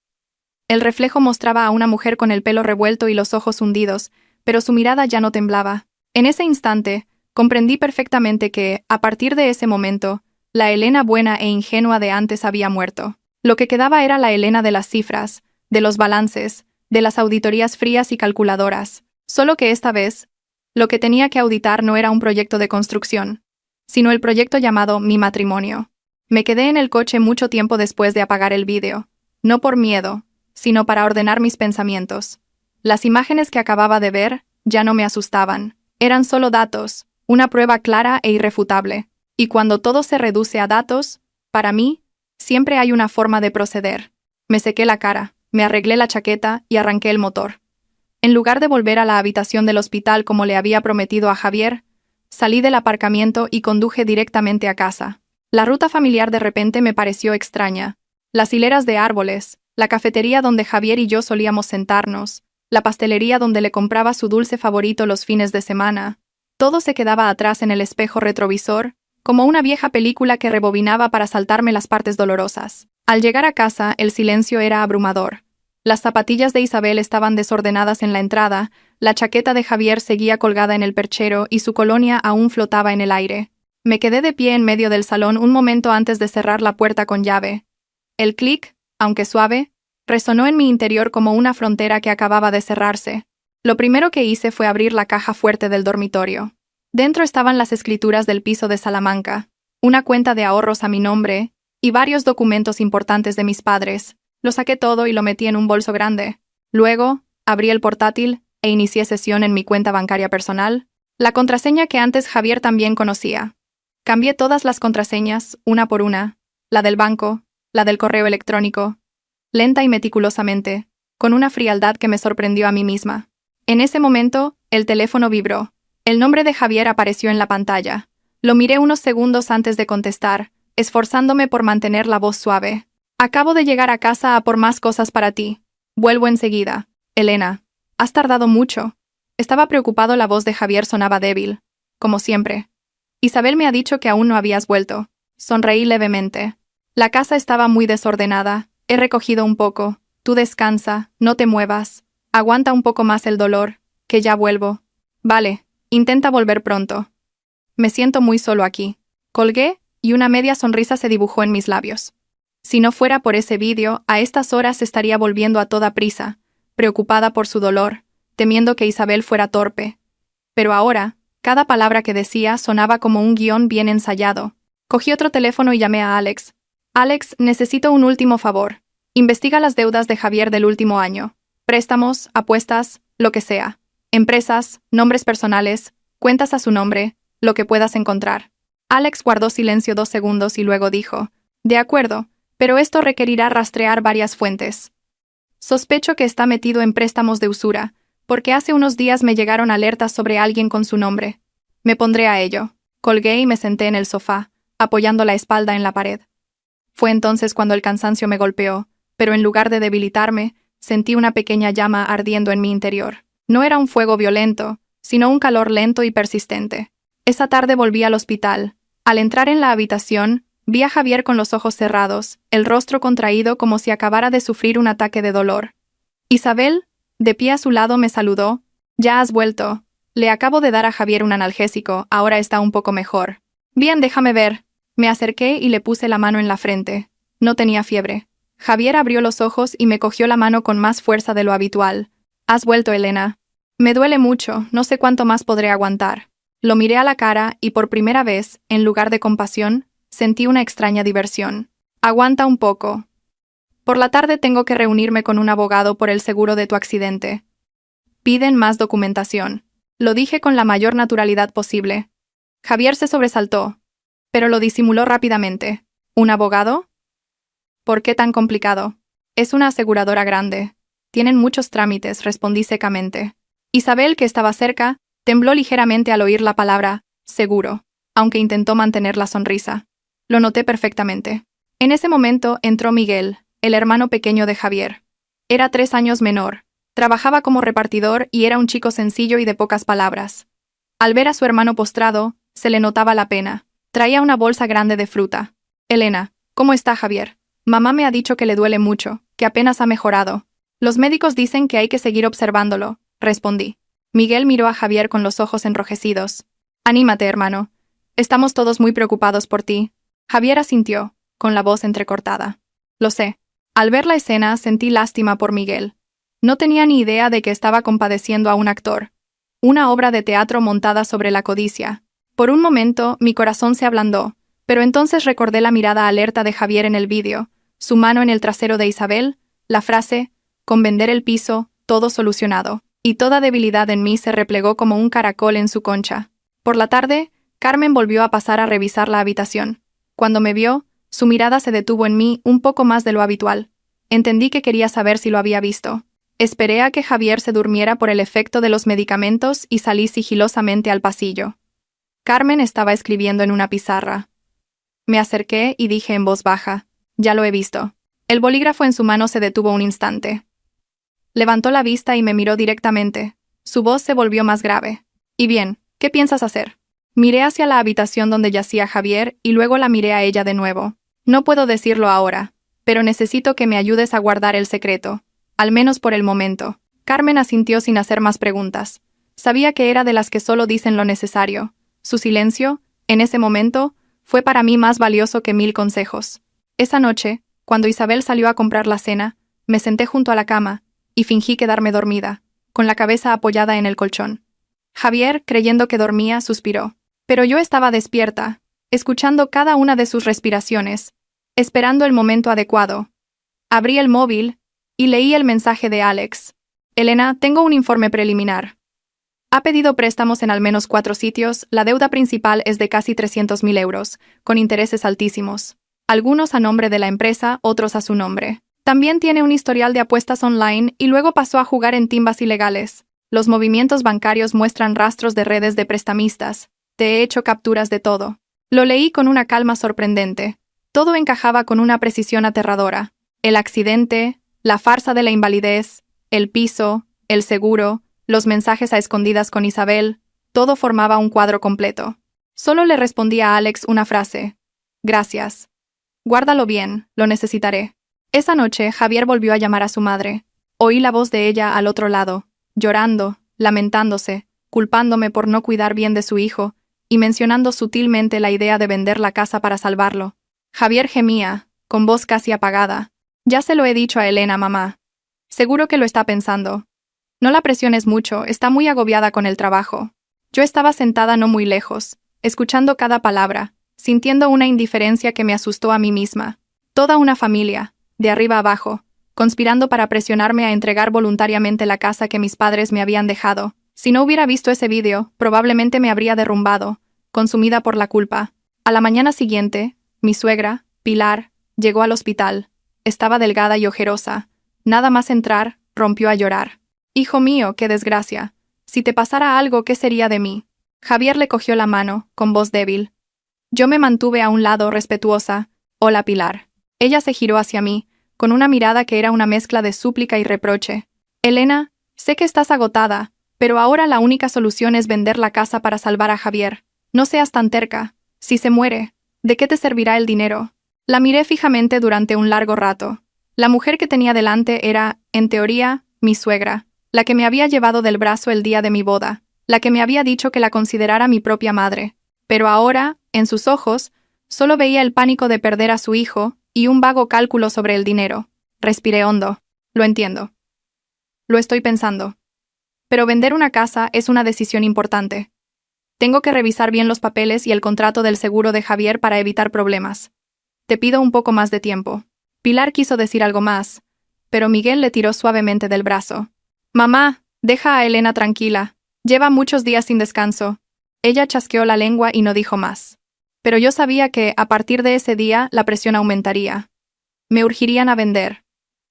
El reflejo mostraba a una mujer con el pelo revuelto y los ojos hundidos, pero su mirada ya no temblaba. En ese instante, comprendí perfectamente que, a partir de ese momento, la Elena buena e ingenua de antes había muerto. Lo que quedaba era la Elena de las cifras, de los balances, de las auditorías frías y calculadoras. Solo que esta vez, lo que tenía que auditar no era un proyecto de construcción, sino el proyecto llamado Mi matrimonio. Me quedé en el coche mucho tiempo después de apagar el vídeo, no por miedo, sino para ordenar mis pensamientos. Las imágenes que acababa de ver ya no me asustaban. Eran solo datos, una prueba clara e irrefutable. Y cuando todo se reduce a datos, para mí, siempre hay una forma de proceder. Me sequé la cara, me arreglé la chaqueta y arranqué el motor. En lugar de volver a la habitación del hospital como le había prometido a Javier, salí del aparcamiento y conduje directamente a casa. La ruta familiar de repente me pareció extraña. Las hileras de árboles, la cafetería donde Javier y yo solíamos sentarnos, la pastelería donde le compraba su dulce favorito los fines de semana, todo se quedaba atrás en el espejo retrovisor, como una vieja película que rebobinaba para saltarme las partes dolorosas. Al llegar a casa, el silencio era abrumador. Las zapatillas de Isabel estaban desordenadas en la entrada, la chaqueta de Javier seguía colgada en el perchero y su colonia aún flotaba en el aire. Me quedé de pie en medio del salón un momento antes de cerrar la puerta con llave. El clic, aunque suave, resonó en mi interior como una frontera que acababa de cerrarse. Lo primero que hice fue abrir la caja fuerte del dormitorio. Dentro estaban las escrituras del piso de Salamanca, una cuenta de ahorros a mi nombre y varios documentos importantes de mis padres. Lo saqué todo y lo metí en un bolso grande. Luego, abrí el portátil e inicié sesión en mi cuenta bancaria personal, la contraseña que antes Javier también conocía. Cambié todas las contraseñas, una por una, la del banco, la del correo electrónico, lenta y meticulosamente, con una frialdad que me sorprendió a mí misma. En ese momento, el teléfono vibró. El nombre de Javier apareció en la pantalla. Lo miré unos segundos antes de contestar, esforzándome por mantener la voz suave. Acabo de llegar a casa a por más cosas para ti. Vuelvo enseguida. Elena, has tardado mucho. Estaba preocupado, la voz de Javier sonaba débil. Como siempre. Isabel me ha dicho que aún no habías vuelto. Sonreí levemente. La casa estaba muy desordenada. He recogido un poco. Tú descansa, no te muevas. Aguanta un poco más el dolor, que ya vuelvo. Vale, intenta volver pronto. Me siento muy solo aquí. Colgué, y una media sonrisa se dibujó en mis labios. Si no fuera por ese vídeo, a estas horas estaría volviendo a toda prisa, preocupada por su dolor, temiendo que Isabel fuera torpe. Pero ahora, cada palabra que decía sonaba como un guión bien ensayado. Cogí otro teléfono y llamé a Alex. Alex, necesito un último favor. Investiga las deudas de Javier del último año. Préstamos, apuestas, lo que sea. Empresas, nombres personales, cuentas a su nombre, lo que puedas encontrar. Alex guardó silencio 2 segundos y luego dijo, de acuerdo, pero esto requerirá rastrear varias fuentes. Sospecho que está metido en préstamos de usura, porque hace unos días me llegaron alertas sobre alguien con su nombre. Me pondré a ello. Colgué y me senté en el sofá, apoyando la espalda en la pared. Fue entonces cuando el cansancio me golpeó, pero en lugar de debilitarme, sentí una pequeña llama ardiendo en mi interior. No era un fuego violento, sino un calor lento y persistente. Esa tarde volví al hospital. Al entrar en la habitación, vi a Javier con los ojos cerrados, el rostro contraído como si acabara de sufrir un ataque de dolor. Isabel, de pie a su lado, me saludó. Ya has vuelto. Le acabo de dar a Javier un analgésico, ahora está un poco mejor. Bien, déjame ver. Me acerqué y le puse la mano en la frente. No tenía fiebre. Javier abrió los ojos y me cogió la mano con más fuerza de lo habitual. Has vuelto, Elena. Me duele mucho, no sé cuánto más podré aguantar. Lo miré a la cara y por primera vez, en lugar de compasión, sentí una extraña diversión. Aguanta un poco. Por la tarde tengo que reunirme con un abogado por el seguro de tu accidente. Piden más documentación. Lo dije con la mayor naturalidad posible. Javier se sobresaltó, pero lo disimuló rápidamente. ¿Un abogado? ¿Por qué tan complicado? Es una aseguradora grande. Tienen muchos trámites, respondí secamente. Isabel, que estaba cerca, tembló ligeramente al oír la palabra seguro, aunque intentó mantener la sonrisa. Lo noté perfectamente. En ese momento entró Miguel, el hermano pequeño de Javier. Era 3 años menor, trabajaba como repartidor y era un chico sencillo y de pocas palabras. Al ver a su hermano postrado, se le notaba la pena. Traía una bolsa grande de fruta. Elena, ¿cómo está Javier? Mamá me ha dicho que le duele mucho, que apenas ha mejorado. Los médicos dicen que hay que seguir observándolo, respondí. Miguel miró a Javier con los ojos enrojecidos. Anímate, hermano. Estamos todos muy preocupados por ti. Javier asintió, con la voz entrecortada. Lo sé. Al ver la escena sentí lástima por Miguel. No tenía ni idea de que estaba compadeciendo a un actor. Una obra de teatro montada sobre la codicia. Por un momento mi corazón se ablandó, pero entonces recordé la mirada alerta de Javier en el vídeo, su mano en el trasero de Isabel, la frase, con vender el piso, todo solucionado. Y toda debilidad en mí se replegó como un caracol en su concha. Por la tarde, Carmen volvió a pasar a revisar la habitación. Cuando me vio, su mirada se detuvo en mí un poco más de lo habitual. Entendí que quería saber si lo había visto. Esperé a que Javier se durmiera por el efecto de los medicamentos y salí sigilosamente al pasillo. Carmen estaba escribiendo en una pizarra. Me acerqué y dije en voz baja, ya lo he visto. El bolígrafo en su mano se detuvo un instante. Levantó la vista y me miró directamente. Su voz se volvió más grave. «Y bien, ¿qué piensas hacer?» Miré hacia la habitación donde yacía Javier y luego la miré a ella de nuevo. «No puedo decirlo ahora, pero necesito que me ayudes a guardar el secreto, al menos por el momento». Carmen asintió sin hacer más preguntas. Sabía que era de las que solo dicen lo necesario. Su silencio, en ese momento, fue para mí más valioso que 1000 consejos. Esa noche, cuando Isabel salió a comprar la cena, me senté junto a la cama y fingí quedarme dormida, con la cabeza apoyada en el colchón. Javier, creyendo que dormía, suspiró. Pero yo estaba despierta, escuchando cada una de sus respiraciones, esperando el momento adecuado. Abrí el móvil y leí el mensaje de Alex. Elena, tengo un informe preliminar. Ha pedido préstamos en al menos 4 sitios, la deuda principal es de casi 300.000 euros, con intereses altísimos. Algunos a nombre de la empresa, otros a su nombre. También tiene un historial de apuestas online y luego pasó a jugar en timbas ilegales. Los movimientos bancarios muestran rastros de redes de prestamistas. Te he hecho capturas de todo. Lo leí con una calma sorprendente. Todo encajaba con una precisión aterradora. El accidente, la farsa de la invalidez, el piso, el seguro, los mensajes a escondidas con Isabel, todo formaba un cuadro completo. Solo le respondí a Alex una frase. Gracias. Guárdalo bien, lo necesitaré. Esa noche, Javier volvió a llamar a su madre. Oí la voz de ella al otro lado, llorando, lamentándose, culpándome por no cuidar bien de su hijo, y mencionando sutilmente la idea de vender la casa para salvarlo. Javier gemía, con voz casi apagada. Ya se lo he dicho a Elena, mamá. Seguro que lo está pensando. No la presiones mucho, está muy agobiada con el trabajo. Yo estaba sentada no muy lejos, escuchando cada palabra, sintiendo una indiferencia que me asustó a mí misma. Toda una familia, de arriba abajo, conspirando para presionarme a entregar voluntariamente la casa que mis padres me habían dejado. Si no hubiera visto ese vídeo, probablemente me habría derrumbado, consumida por la culpa. A la mañana siguiente, mi suegra, Pilar, llegó al hospital. Estaba delgada y ojerosa. Nada más entrar, rompió a llorar. Hijo mío, qué desgracia. Si te pasara algo, ¿qué sería de mí? Javier le cogió la mano, con voz débil. Yo me mantuve a un lado, respetuosa. Hola, Pilar. Ella se giró hacia mí, con una mirada que era una mezcla de súplica y reproche. Elena, sé que estás agotada, pero ahora la única solución es vender la casa para salvar a Javier. No seas tan terca. Si se muere, ¿de qué te servirá el dinero? La miré fijamente durante un largo rato. La mujer que tenía delante era, en teoría, mi suegra, la que me había llevado del brazo el día de mi boda, la que me había dicho que la considerara mi propia madre. Pero ahora, en sus ojos, solo veía el pánico de perder a su hijo y un vago cálculo sobre el dinero. Respiré hondo. Lo entiendo. Lo estoy pensando. Pero vender una casa es una decisión importante. Tengo que revisar bien los papeles y el contrato del seguro de Javier para evitar problemas. Te pido un poco más de tiempo. Pilar quiso decir algo más, pero Miguel le tiró suavemente del brazo. Mamá, deja a Elena tranquila. Lleva muchos días sin descanso. Ella chasqueó la lengua y no dijo más. Pero yo sabía que, a partir de ese día, la presión aumentaría. Me urgirían a vender.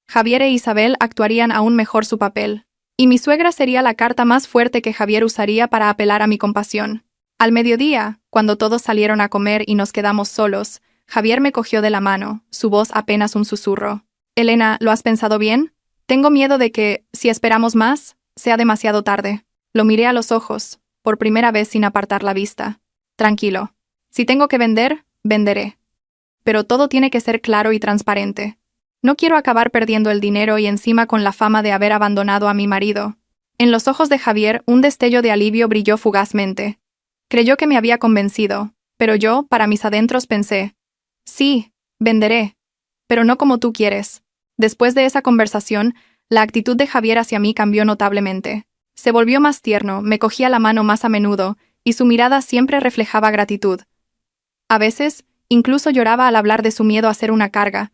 Javier e Isabel actuarían aún mejor su papel. Y mi suegra sería la carta más fuerte que Javier usaría para apelar a mi compasión. Al mediodía, cuando todos salieron a comer y nos quedamos solos, Javier me cogió de la mano, su voz apenas un susurro. Elena, ¿lo has pensado bien? Tengo miedo de que, si esperamos más, sea demasiado tarde. Lo miré a los ojos, por primera vez sin apartar la vista. Tranquilo. Si tengo que vender, venderé. Pero todo tiene que ser claro y transparente. No quiero acabar perdiendo el dinero y encima con la fama de haber abandonado a mi marido. En los ojos de Javier un destello de alivio brilló fugazmente. Creyó que me había convencido, pero yo, para mis adentros, pensé: sí, venderé. Pero no como tú quieres. Después de esa conversación, la actitud de Javier hacia mí cambió notablemente. Se volvió más tierno, me cogía la mano más a menudo, y su mirada siempre reflejaba gratitud. A veces, incluso lloraba al hablar de su miedo a ser una carga.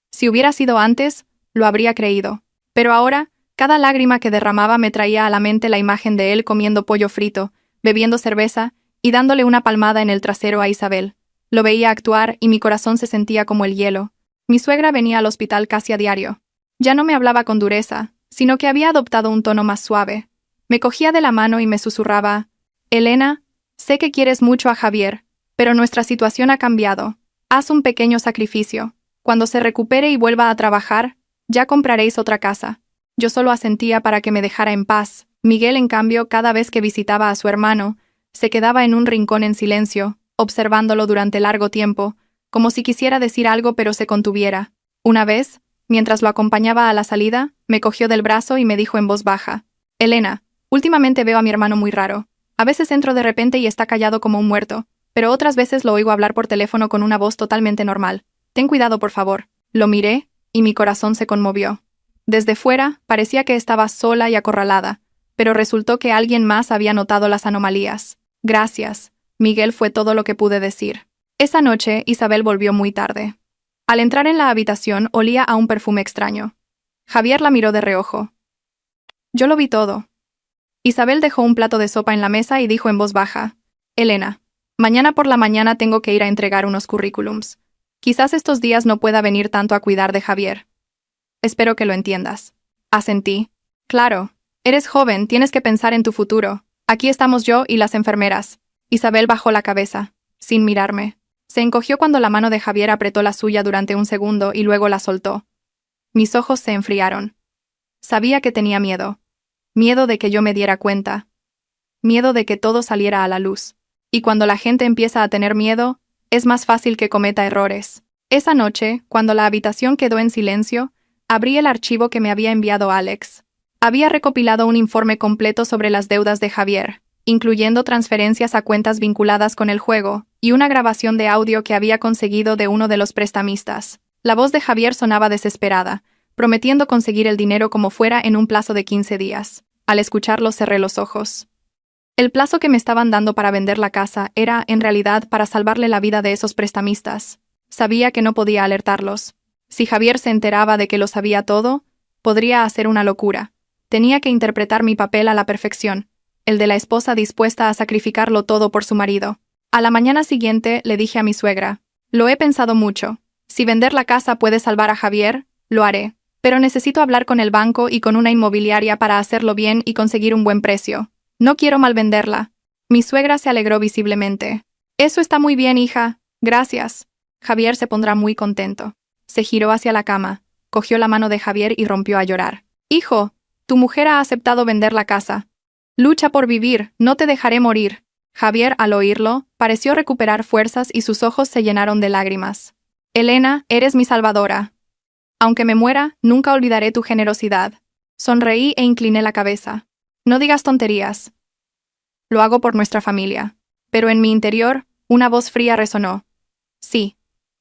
Si hubiera sido antes, lo habría creído. Pero ahora, cada lágrima que derramaba me traía a la mente la imagen de él comiendo pollo frito, bebiendo cerveza y dándole una palmada en el trasero a Isabel. Lo veía actuar y mi corazón se sentía como el hielo. Mi suegra venía al hospital casi a diario. Ya no me hablaba con dureza, sino que había adoptado un tono más suave. Me cogía de la mano y me susurraba: Elena, sé que quieres mucho a Javier, pero nuestra situación ha cambiado. Haz un pequeño sacrificio. Cuando se recupere y vuelva a trabajar, ya compraréis otra casa. Yo solo asentía para que me dejara en paz. Miguel, en cambio, cada vez que visitaba a su hermano, se quedaba en un rincón en silencio, observándolo durante largo tiempo, como si quisiera decir algo pero se contuviera. Una vez, mientras lo acompañaba a la salida, me cogió del brazo y me dijo en voz baja: Elena, últimamente veo a mi hermano muy raro. A veces entro de repente y está callado como un muerto, pero otras veces lo oigo hablar por teléfono con una voz totalmente normal. Ten cuidado, por favor. Lo miré, y mi corazón se conmovió. Desde fuera, parecía que estaba sola y acorralada, pero resultó que alguien más había notado las anomalías. Gracias, Miguel, fue todo lo que pude decir. Esa noche, Isabel volvió muy tarde. Al entrar en la habitación, olía a un perfume extraño. Javier la miró de reojo. Yo lo vi todo. Isabel dejó un plato de sopa en la mesa y dijo en voz baja: Elena, mañana por la mañana tengo que ir a entregar unos currículums. Quizás estos días no pueda venir tanto a cuidar de Javier. Espero que lo entiendas. Asentí. Claro. Eres joven, tienes que pensar en tu futuro. Aquí estamos yo y las enfermeras. Isabel bajó la cabeza, sin mirarme. Se encogió cuando la mano de Javier apretó la suya durante un segundo y luego la soltó. Mis ojos se enfriaron. Sabía que tenía miedo. Miedo de que yo me diera cuenta. Miedo de que todo saliera a la luz. Y cuando la gente empieza a tener miedo, es más fácil que cometa errores. Esa noche, cuando la habitación quedó en silencio, abrí el archivo que me había enviado Alex. Había recopilado un informe completo sobre las deudas de Javier, incluyendo transferencias a cuentas vinculadas con el juego, y una grabación de audio que había conseguido de uno de los prestamistas. La voz de Javier sonaba desesperada, prometiendo conseguir el dinero como fuera en un plazo de 15 días. Al escucharlo cerré los ojos. El plazo que me estaban dando para vender la casa era, en realidad, para salvarle la vida de esos prestamistas. Sabía que no podía alertarlos. Si Javier se enteraba de que lo sabía todo, podría hacer una locura. Tenía que interpretar mi papel a la perfección, el de la esposa dispuesta a sacrificarlo todo por su marido. A la mañana siguiente le dije a mi suegra: lo he pensado mucho. Si vender la casa puede salvar a Javier, lo haré. Pero necesito hablar con el banco y con una inmobiliaria para hacerlo bien y conseguir un buen precio. No quiero malvenderla. Mi suegra se alegró visiblemente. Eso está muy bien, hija. Gracias. Javier se pondrá muy contento. Se giró hacia la cama, cogió la mano de Javier y rompió a llorar. Hijo, tu mujer ha aceptado vender la casa. Lucha por vivir, no te dejaré morir. Javier, al oírlo, pareció recuperar fuerzas y sus ojos se llenaron de lágrimas. Elena, eres mi salvadora. Aunque me muera, nunca olvidaré tu generosidad. Sonreí e incliné la cabeza. No digas tonterías. Lo hago por nuestra familia. Pero en mi interior, una voz fría resonó. Sí,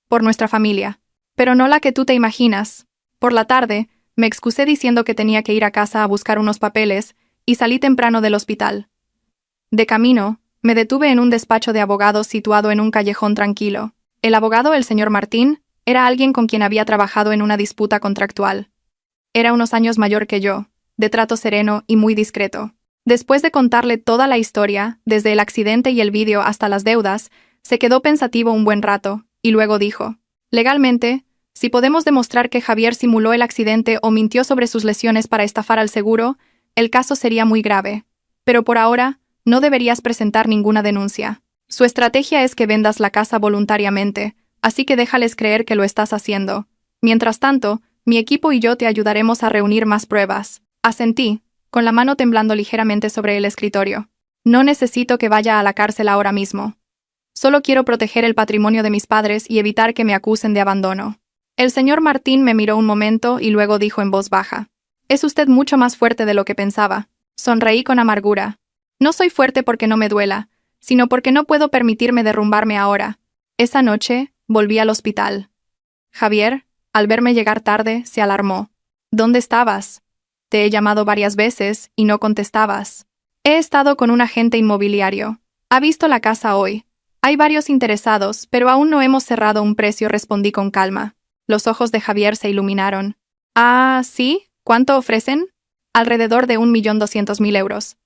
por nuestra familia. Pero no la que tú te imaginas. Por la tarde, me excusé diciendo que tenía que ir a casa a buscar unos papeles y salí temprano del hospital. De camino, me detuve en un despacho de abogados situado en un callejón tranquilo. El abogado, el señor Martín, era alguien con quien había trabajado en una disputa contractual. Era unos años mayor que yo, de trato sereno y muy discreto. Después de contarle toda la historia, desde el accidente y el vídeo hasta las deudas, se quedó pensativo un buen rato, y luego dijo: legalmente, si podemos demostrar que Javier simuló el accidente o mintió sobre sus lesiones para estafar al seguro, el caso sería muy grave. Pero por ahora, no deberías presentar ninguna denuncia. Su estrategia es que vendas la casa voluntariamente, así que déjales creer que lo estás haciendo. Mientras tanto, mi equipo y yo te ayudaremos a reunir más pruebas. Asentí, con la mano temblando ligeramente sobre el escritorio. No necesito que vaya a la cárcel ahora mismo. Solo quiero proteger el patrimonio de mis padres y evitar que me acusen de abandono. El señor Martín me miró un momento y luego dijo en voz baja: es usted mucho más fuerte de lo que pensaba. Sonreí con amargura. No soy fuerte porque no me duela, sino porque no puedo permitirme derrumbarme ahora. Esa noche, volví al hospital. Javier, al verme llegar tarde, se alarmó. ¿Dónde estabas? Te he llamado varias veces y no contestabas. He estado con un agente inmobiliario. Ha visto la casa hoy. Hay varios interesados, pero aún no hemos cerrado un precio, respondí con calma. Los ojos de Javier se iluminaron. Ah, ¿sí? ¿Cuánto ofrecen? Alrededor de 1.200.000 euros.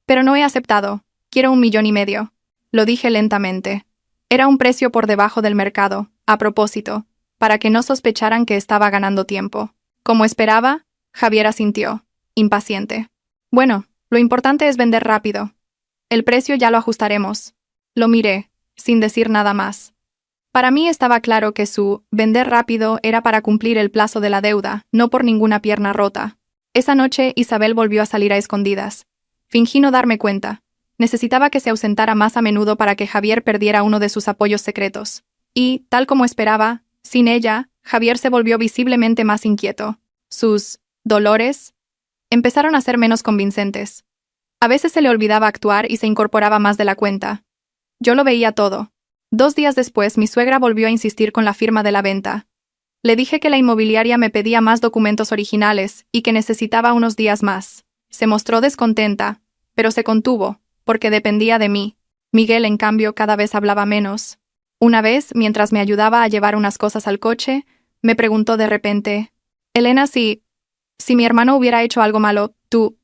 Pero no he aceptado. Quiero 1,5 millones. Lo dije lentamente. Era un precio por debajo del mercado, a propósito, para que no sospecharan que estaba ganando tiempo. Como esperaba, Javier asintió, impaciente. Bueno, lo importante es vender rápido. El precio ya lo ajustaremos. Lo miré, sin decir nada más. Para mí estaba claro que su vender rápido era para cumplir el plazo de la deuda, no por ninguna pierna rota. Esa noche Isabel volvió a salir a escondidas. Fingí no darme cuenta. Necesitaba que se ausentara más a menudo para que Javier perdiera uno de sus apoyos secretos. Y, tal como esperaba, sin ella, Javier se volvió visiblemente más inquieto. Sus dolores empezaron a ser menos convincentes. A veces se le olvidaba actuar y se incorporaba más de la cuenta. Yo lo veía todo. 2 días después, mi suegra volvió a insistir con la firma de la venta. Le dije que la inmobiliaria me pedía más documentos originales y que necesitaba unos días más. Se mostró descontenta, pero se contuvo, porque dependía de mí. Miguel, en cambio, cada vez hablaba menos. Una vez, mientras me ayudaba a llevar unas cosas al coche, me preguntó de repente: Elena, si mi hermano hubiera hecho algo malo, ¿tú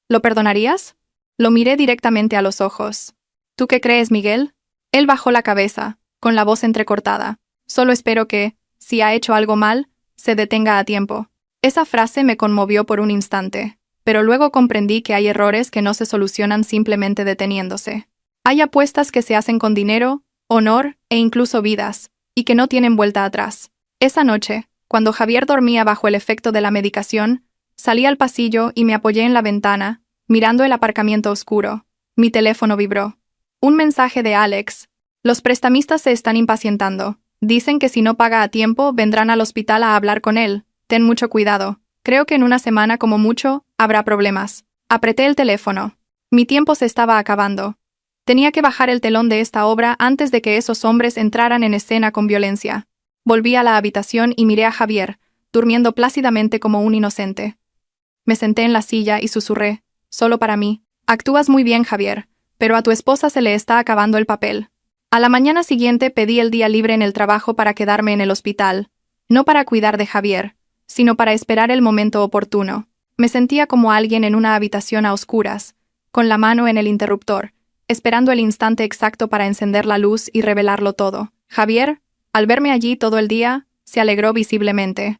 lo perdonarías? Lo miré directamente a los ojos. ¿Tú qué crees, Miguel? Él bajó la cabeza, con la voz entrecortada. Solo espero que, si ha hecho algo mal, se detenga a tiempo. Esa frase me conmovió por un instante, pero luego comprendí que hay errores que no se solucionan simplemente deteniéndose. Hay apuestas que se hacen con dinero, honor e incluso vidas, y que no tienen vuelta atrás. Esa noche, cuando Javier dormía bajo el efecto de la medicación, salí al pasillo y me apoyé en la ventana, mirando el aparcamiento oscuro. Mi teléfono vibró. Un mensaje de Alex. Los prestamistas se están impacientando. Dicen que si no paga a tiempo, vendrán al hospital a hablar con él. Ten mucho cuidado. Creo que en una semana como mucho, habrá problemas. Apreté el teléfono. Mi tiempo se estaba acabando. Tenía que bajar el telón de esta obra antes de que esos hombres entraran en escena con violencia. Volví a la habitación y miré a Javier, durmiendo plácidamente como un inocente. Me senté en la silla y susurré, solo para mí. Actúas muy bien, Javier, pero a tu esposa se le está acabando el papel. A la mañana siguiente pedí el día libre en el trabajo para quedarme en el hospital, no para cuidar de Javier, sino para esperar el momento oportuno. Me sentía como alguien en una habitación a oscuras, con la mano en el interruptor, esperando el instante exacto para encender la luz y revelarlo todo. Javier, al verme allí todo el día, se alegró visiblemente.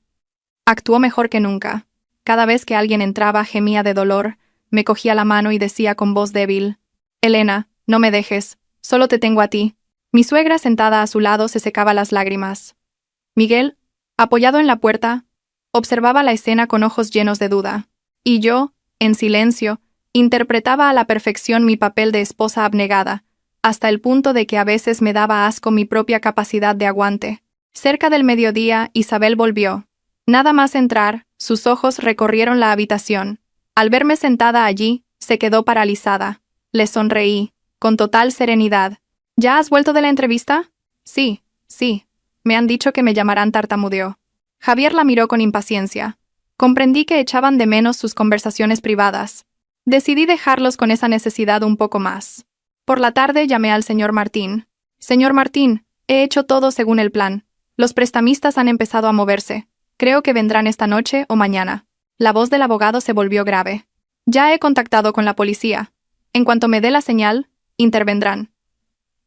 Actuó mejor que nunca. Cada vez que alguien entraba gemía de dolor, me cogía la mano y decía con voz débil, «Elena, no me dejes, solo te tengo a ti». Mi suegra sentada a su lado se secaba las lágrimas. Miguel, apoyado en la puerta, observaba la escena con ojos llenos de duda. Y yo, en silencio, interpretaba a la perfección mi papel de esposa abnegada, hasta el punto de que a veces me daba asco mi propia capacidad de aguante. Cerca del mediodía, Isabel volvió. Nada más entrar, sus ojos recorrieron la habitación. Al verme sentada allí, se quedó paralizada. Le sonreí, con total serenidad. ¿Ya has vuelto de la entrevista? Sí, sí. Me han dicho que me llamarán, tartamudeó. Javier la miró con impaciencia. Comprendí que echaban de menos sus conversaciones privadas. Decidí dejarlos con esa necesidad un poco más. Por la tarde llamé al señor Martín. Señor Martín, he hecho todo según el plan. Los prestamistas han empezado a moverse. Creo que vendrán esta noche o mañana. La voz del abogado se volvió grave. Ya he contactado con la policía. En cuanto me dé la señal, intervendrán.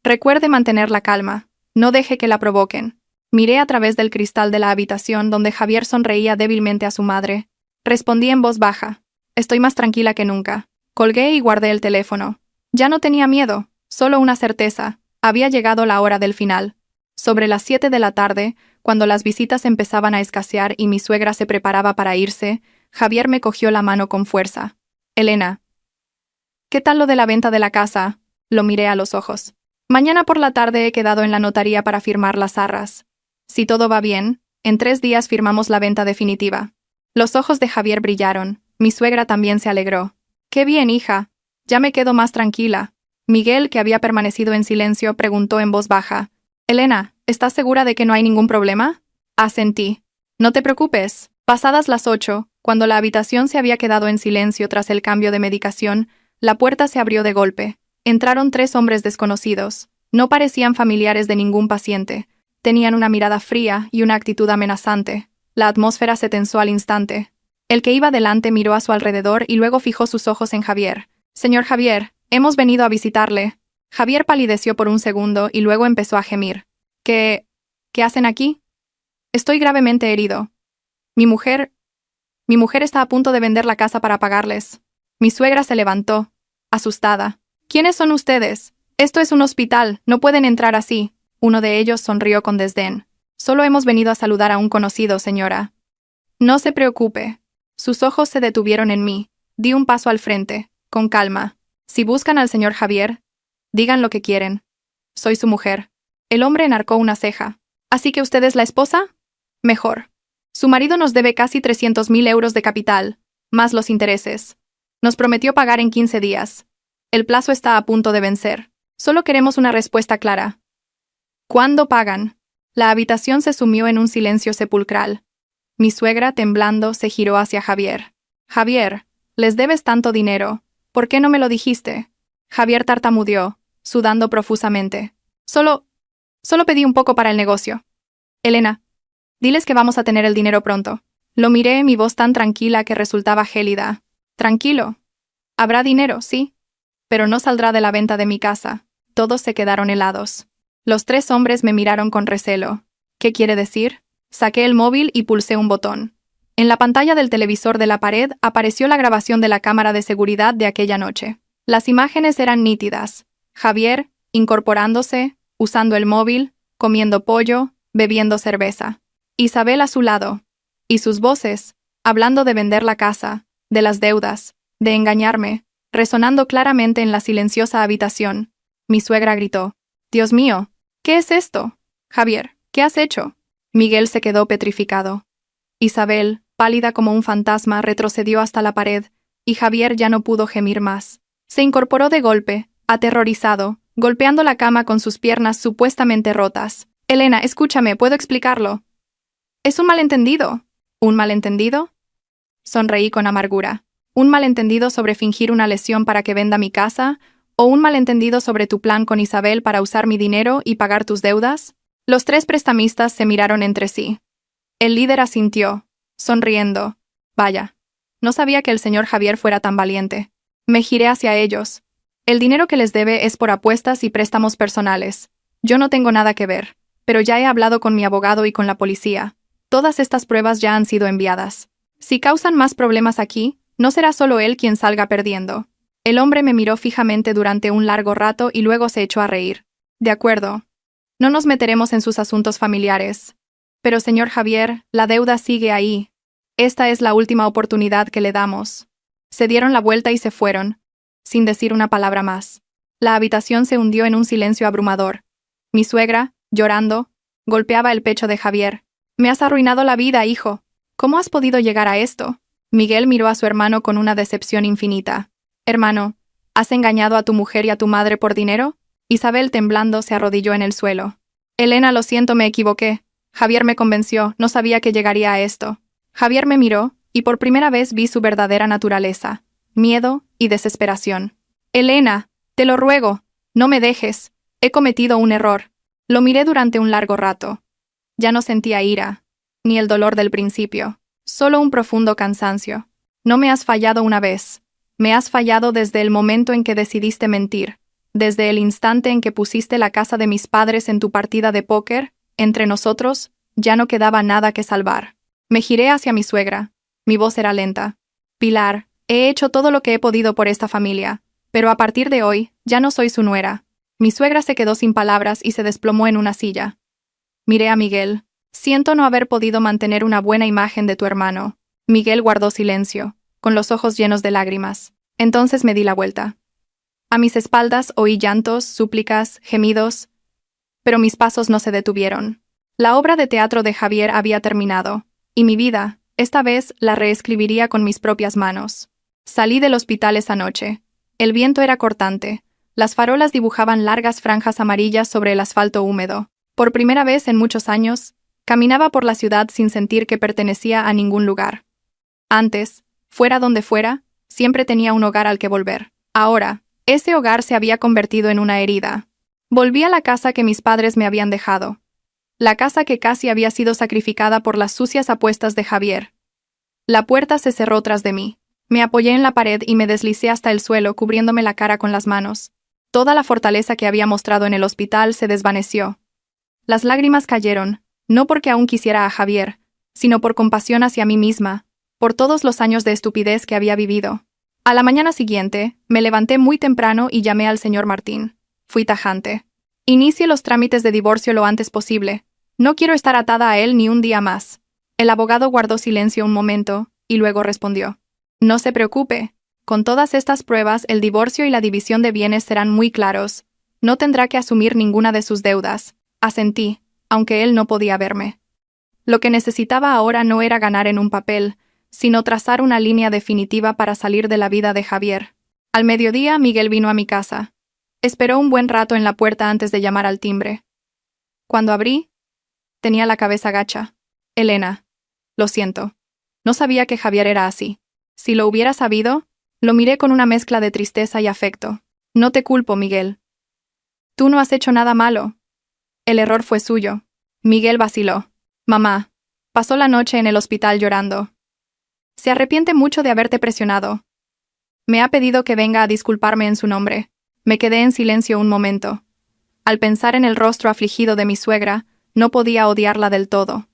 Recuerde mantener la calma. No deje que la provoquen. Miré a través del cristal de la habitación donde Javier sonreía débilmente a su madre. Respondí en voz baja. Estoy más tranquila que nunca. Colgué y guardé el teléfono. Ya no tenía miedo, solo una certeza. Había llegado la hora del final. Sobre las 7 de la tarde, cuando las visitas empezaban a escasear y mi suegra se preparaba para irse, Javier me cogió la mano con fuerza. Elena. ¿Qué tal lo de la venta de la casa? Lo miré a los ojos. Mañana por la tarde he quedado en la notaría para firmar las arras. Si todo va bien, en 3 días firmamos la venta definitiva. Los ojos de Javier brillaron. Mi suegra también se alegró. ¡Qué bien, hija! Ya me quedo más tranquila. Miguel, que había permanecido en silencio, preguntó en voz baja. Elena, ¿estás segura de que no hay ningún problema? Asentí. No te preocupes. Pasadas las 8, cuando la habitación se había quedado en silencio tras el cambio de medicación, la puerta se abrió de golpe. Entraron 3 hombres desconocidos. No parecían familiares de ningún paciente. Tenían una mirada fría y una actitud amenazante. La atmósfera se tensó al instante. El que iba delante miró a su alrededor y luego fijó sus ojos en Javier. Señor Javier, hemos venido a visitarle. Javier palideció por un segundo y luego empezó a gemir. ¿Qué hacen aquí? Estoy gravemente herido. Mi mujer está a punto de vender la casa para pagarles. Mi suegra se levantó, asustada. ¿Quiénes son ustedes? Esto es un hospital, no pueden entrar así. Uno de ellos sonrió con desdén. Solo hemos venido a saludar a un conocido, señora. No se preocupe. Sus ojos se detuvieron en mí. Di un paso al frente, con calma. Si buscan al señor Javier, digan lo que quieren. Soy su mujer. El hombre enarcó una ceja. ¿Así que usted es la esposa? Mejor. Su marido nos debe casi 300.000 euros de capital, más los intereses. Nos prometió pagar en 15 días. El plazo está a punto de vencer. Solo queremos una respuesta clara. ¿Cuándo pagan? La habitación se sumió en un silencio sepulcral. Mi suegra, temblando, se giró hacia Javier. Javier, les debes tanto dinero. ¿Por qué no me lo dijiste? Javier tartamudeó, sudando profusamente. Solo pedí un poco para el negocio. Elena, diles que vamos a tener el dinero pronto. Lo miré, mi voz tan tranquila que resultaba gélida. Tranquilo. Habrá dinero, sí. Pero no saldrá de la venta de mi casa. Todos se quedaron helados. Los 3 hombres me miraron con recelo. ¿Qué quiere decir? Saqué el móvil y pulsé un botón. En la pantalla del televisor de la pared apareció la grabación de la cámara de seguridad de aquella noche. Las imágenes eran nítidas. Javier, incorporándose, usando el móvil, comiendo pollo, bebiendo cerveza. Isabel a su lado. Y sus voces, hablando de vender la casa, de las deudas, de engañarme, resonando claramente en la silenciosa habitación. Mi suegra gritó: «Dios mío, ¿qué es esto? Javier, ¿qué has hecho?». Miguel se quedó petrificado. Isabel, pálida como un fantasma, retrocedió hasta la pared, y Javier ya no pudo gemir más. Se incorporó de golpe, aterrorizado, golpeando la cama con sus piernas supuestamente rotas. «Elena, escúchame, puedo explicarlo». «Es un malentendido». «¿Un malentendido?». Sonreí con amargura. ¿Un malentendido sobre fingir una lesión para que venda mi casa? ¿O un malentendido sobre tu plan con Isabel para usar mi dinero y pagar tus deudas? Los tres prestamistas se miraron entre sí. El líder asintió, sonriendo. Vaya, no sabía que el señor Javier fuera tan valiente. Me giré hacia ellos. El dinero que les debe es por apuestas y préstamos personales. Yo no tengo nada que ver, pero ya he hablado con mi abogado y con la policía. Todas estas pruebas ya han sido enviadas. Si causan más problemas aquí, no será solo él quien salga perdiendo. El hombre me miró fijamente durante un largo rato y luego se echó a reír. De acuerdo. No nos meteremos en sus asuntos familiares. Pero señor Javier, la deuda sigue ahí. Esta es la última oportunidad que le damos. Se dieron la vuelta y se fueron, sin decir una palabra más. La habitación se hundió en un silencio abrumador. Mi suegra, llorando, golpeaba el pecho de Javier. «Me has arruinado la vida, hijo. ¿Cómo has podido llegar a esto?». Miguel miró a su hermano con una decepción infinita. «Hermano, ¿has engañado a tu mujer y a tu madre por dinero?». Isabel, temblando, se arrodilló en el suelo. «Elena, lo siento, me equivoqué. Javier me convenció, no sabía que llegaría a esto». Javier me miró, y por primera vez vi su verdadera naturaleza: miedo y desesperación. «Elena, te lo ruego, no me dejes. He cometido un error». Lo miré durante un largo rato. Ya no sentía ira, ni el dolor del principio, solo un profundo cansancio. «No me has fallado una vez. Me has fallado desde el momento en que decidiste mentir, desde el instante en que pusiste la casa de mis padres en tu partida de póker. Entre nosotros, ya no quedaba nada que salvar». Me giré hacia mi suegra. Mi voz era lenta. «Pilar, he hecho todo lo que he podido por esta familia, pero a partir de hoy, ya no soy su nuera». Mi suegra se quedó sin palabras y se desplomó en una silla. Miré a Miguel. «Siento no haber podido mantener una buena imagen de tu hermano». Miguel guardó silencio, con los ojos llenos de lágrimas. Entonces me di la vuelta. A mis espaldas oí llantos, súplicas, gemidos, pero mis pasos no se detuvieron. La obra de teatro de Javier había terminado, y mi vida, esta vez, la reescribiría con mis propias manos. Salí del hospital esa noche. El viento era cortante. Las farolas dibujaban largas franjas amarillas sobre el asfalto húmedo. Por primera vez en muchos años, caminaba por la ciudad sin sentir que pertenecía a ningún lugar. Antes, fuera donde fuera, siempre tenía un hogar al que volver. Ahora, ese hogar se había convertido en una herida. Volví a la casa que mis padres me habían dejado. La casa que casi había sido sacrificada por las sucias apuestas de Javier. La puerta se cerró tras de mí. Me apoyé en la pared y me deslicé hasta el suelo, cubriéndome la cara con las manos. Toda la fortaleza que había mostrado en el hospital se desvaneció. Las lágrimas cayeron, no porque aún quisiera a Javier, sino por compasión hacia mí misma, por todos los años de estupidez que había vivido. A la mañana siguiente, me levanté muy temprano y llamé al señor Martín. Fui tajante. «Inicie los trámites de divorcio lo antes posible. No quiero estar atada a él ni un día más». El abogado guardó silencio un momento, y luego respondió: «No se preocupe. Con todas estas pruebas, el divorcio y la división de bienes serán muy claros. No tendrá que asumir ninguna de sus deudas». Asentí, aunque él no podía verme. Lo que necesitaba ahora no era ganar en un papel, sino trazar una línea definitiva para salir de la vida de Javier. Al mediodía, Miguel vino a mi casa. Esperó un buen rato en la puerta antes de llamar al timbre. Cuando abrí, tenía la cabeza gacha. «Elena, lo siento. No sabía que Javier era así. Si lo hubiera sabido», lo miré con una mezcla de tristeza y afecto. «No te culpo, Miguel. Tú no has hecho nada malo. El error fue suyo». Miguel vaciló. «Mamá, pasó la noche en el hospital llorando. Se arrepiente mucho de haberte presionado. Me ha pedido que venga a disculparme en su nombre». Me quedé en silencio un momento. Al pensar en el rostro afligido de mi suegra, no podía odiarla del todo.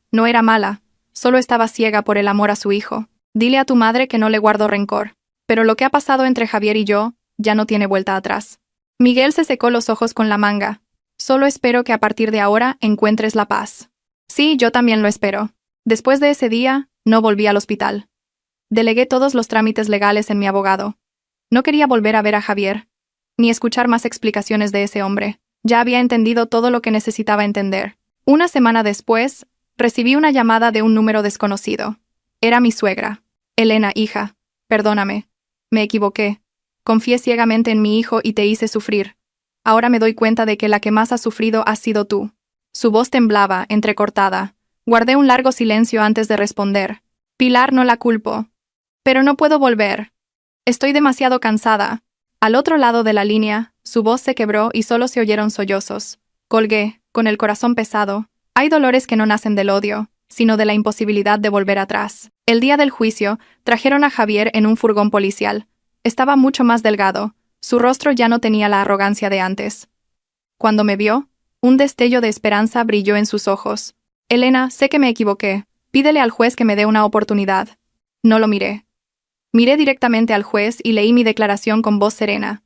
No era mala, solo estaba ciega por el amor a su hijo. «Dile a tu madre que no le guardo rencor. Pero lo que ha pasado entre Javier y yo, ya no tiene vuelta atrás». Miguel se secó los ojos con la manga. Solo espero que a partir de ahora encuentres la paz. Sí, yo también lo espero. Después de ese día, no volví al hospital. Delegué todos los trámites legales en mi abogado. No quería volver a ver a Javier, ni escuchar más explicaciones de ese hombre. Ya había entendido todo lo que necesitaba entender. Una semana después, recibí una llamada de un número desconocido. Era mi suegra. Elena, hija, perdóname. Me equivoqué. Confié ciegamente en mi hijo y te hice sufrir. Ahora me doy cuenta de que la que más ha sufrido has sido tú. Su voz temblaba, entrecortada. Guardé un largo silencio antes de responder. Pilar, no la culpo. Pero no puedo volver. Estoy demasiado cansada. Al otro lado de la línea, su voz se quebró y solo se oyeron sollozos. Colgué, con el corazón pesado. Hay dolores que no nacen del odio, sino de la imposibilidad de volver atrás. El día del juicio, trajeron a Javier en un furgón policial. Estaba mucho más delgado. Su rostro ya no tenía la arrogancia de antes. Cuando me vio, un destello de esperanza brilló en sus ojos. Elena, sé que me equivoqué. Pídele al juez que me dé una oportunidad. No lo miré. Miré directamente al juez y leí mi declaración con voz serena.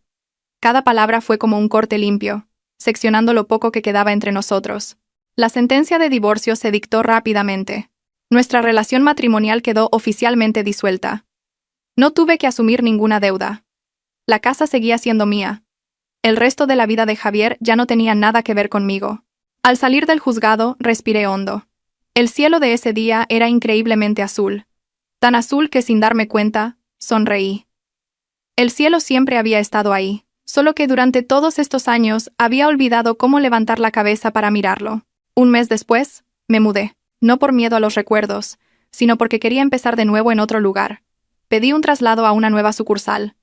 Cada palabra fue como un corte limpio, seccionando lo poco que quedaba entre nosotros. La sentencia de divorcio se dictó rápidamente. Nuestra relación matrimonial quedó oficialmente disuelta. No tuve que asumir ninguna deuda. La casa seguía siendo mía. El resto de la vida de Javier ya no tenía nada que ver conmigo. Al salir del juzgado, respiré hondo. El cielo de ese día era increíblemente azul. Tan azul que sin darme cuenta, sonreí. El cielo siempre había estado ahí, solo que durante todos estos años había olvidado cómo levantar la cabeza para mirarlo. Un mes después, me mudé, no por miedo a los recuerdos, sino porque quería empezar de nuevo en otro lugar. Pedí un traslado a una nueva sucursal.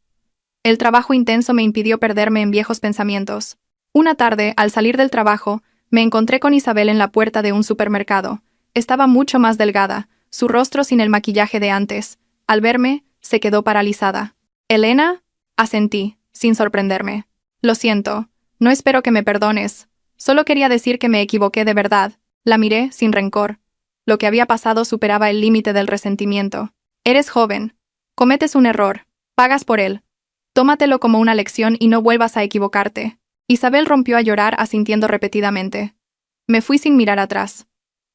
El trabajo intenso me impidió perderme en viejos pensamientos. Una tarde, al salir del trabajo, me encontré con Isabel en la puerta de un supermercado. Estaba mucho más delgada, su rostro sin el maquillaje de antes. Al verme, se quedó paralizada. «¿Elena?», asentí, sin sorprenderme. «Lo siento. No espero que me perdones. Solo quería decir que me equivoqué de verdad». La miré, sin rencor. Lo que había pasado superaba el límite del resentimiento. «Eres joven. Cometes un error. Pagas por él. Tómatelo como una lección y no vuelvas a equivocarte». Isabel rompió a llorar asintiendo repetidamente. Me fui sin mirar atrás.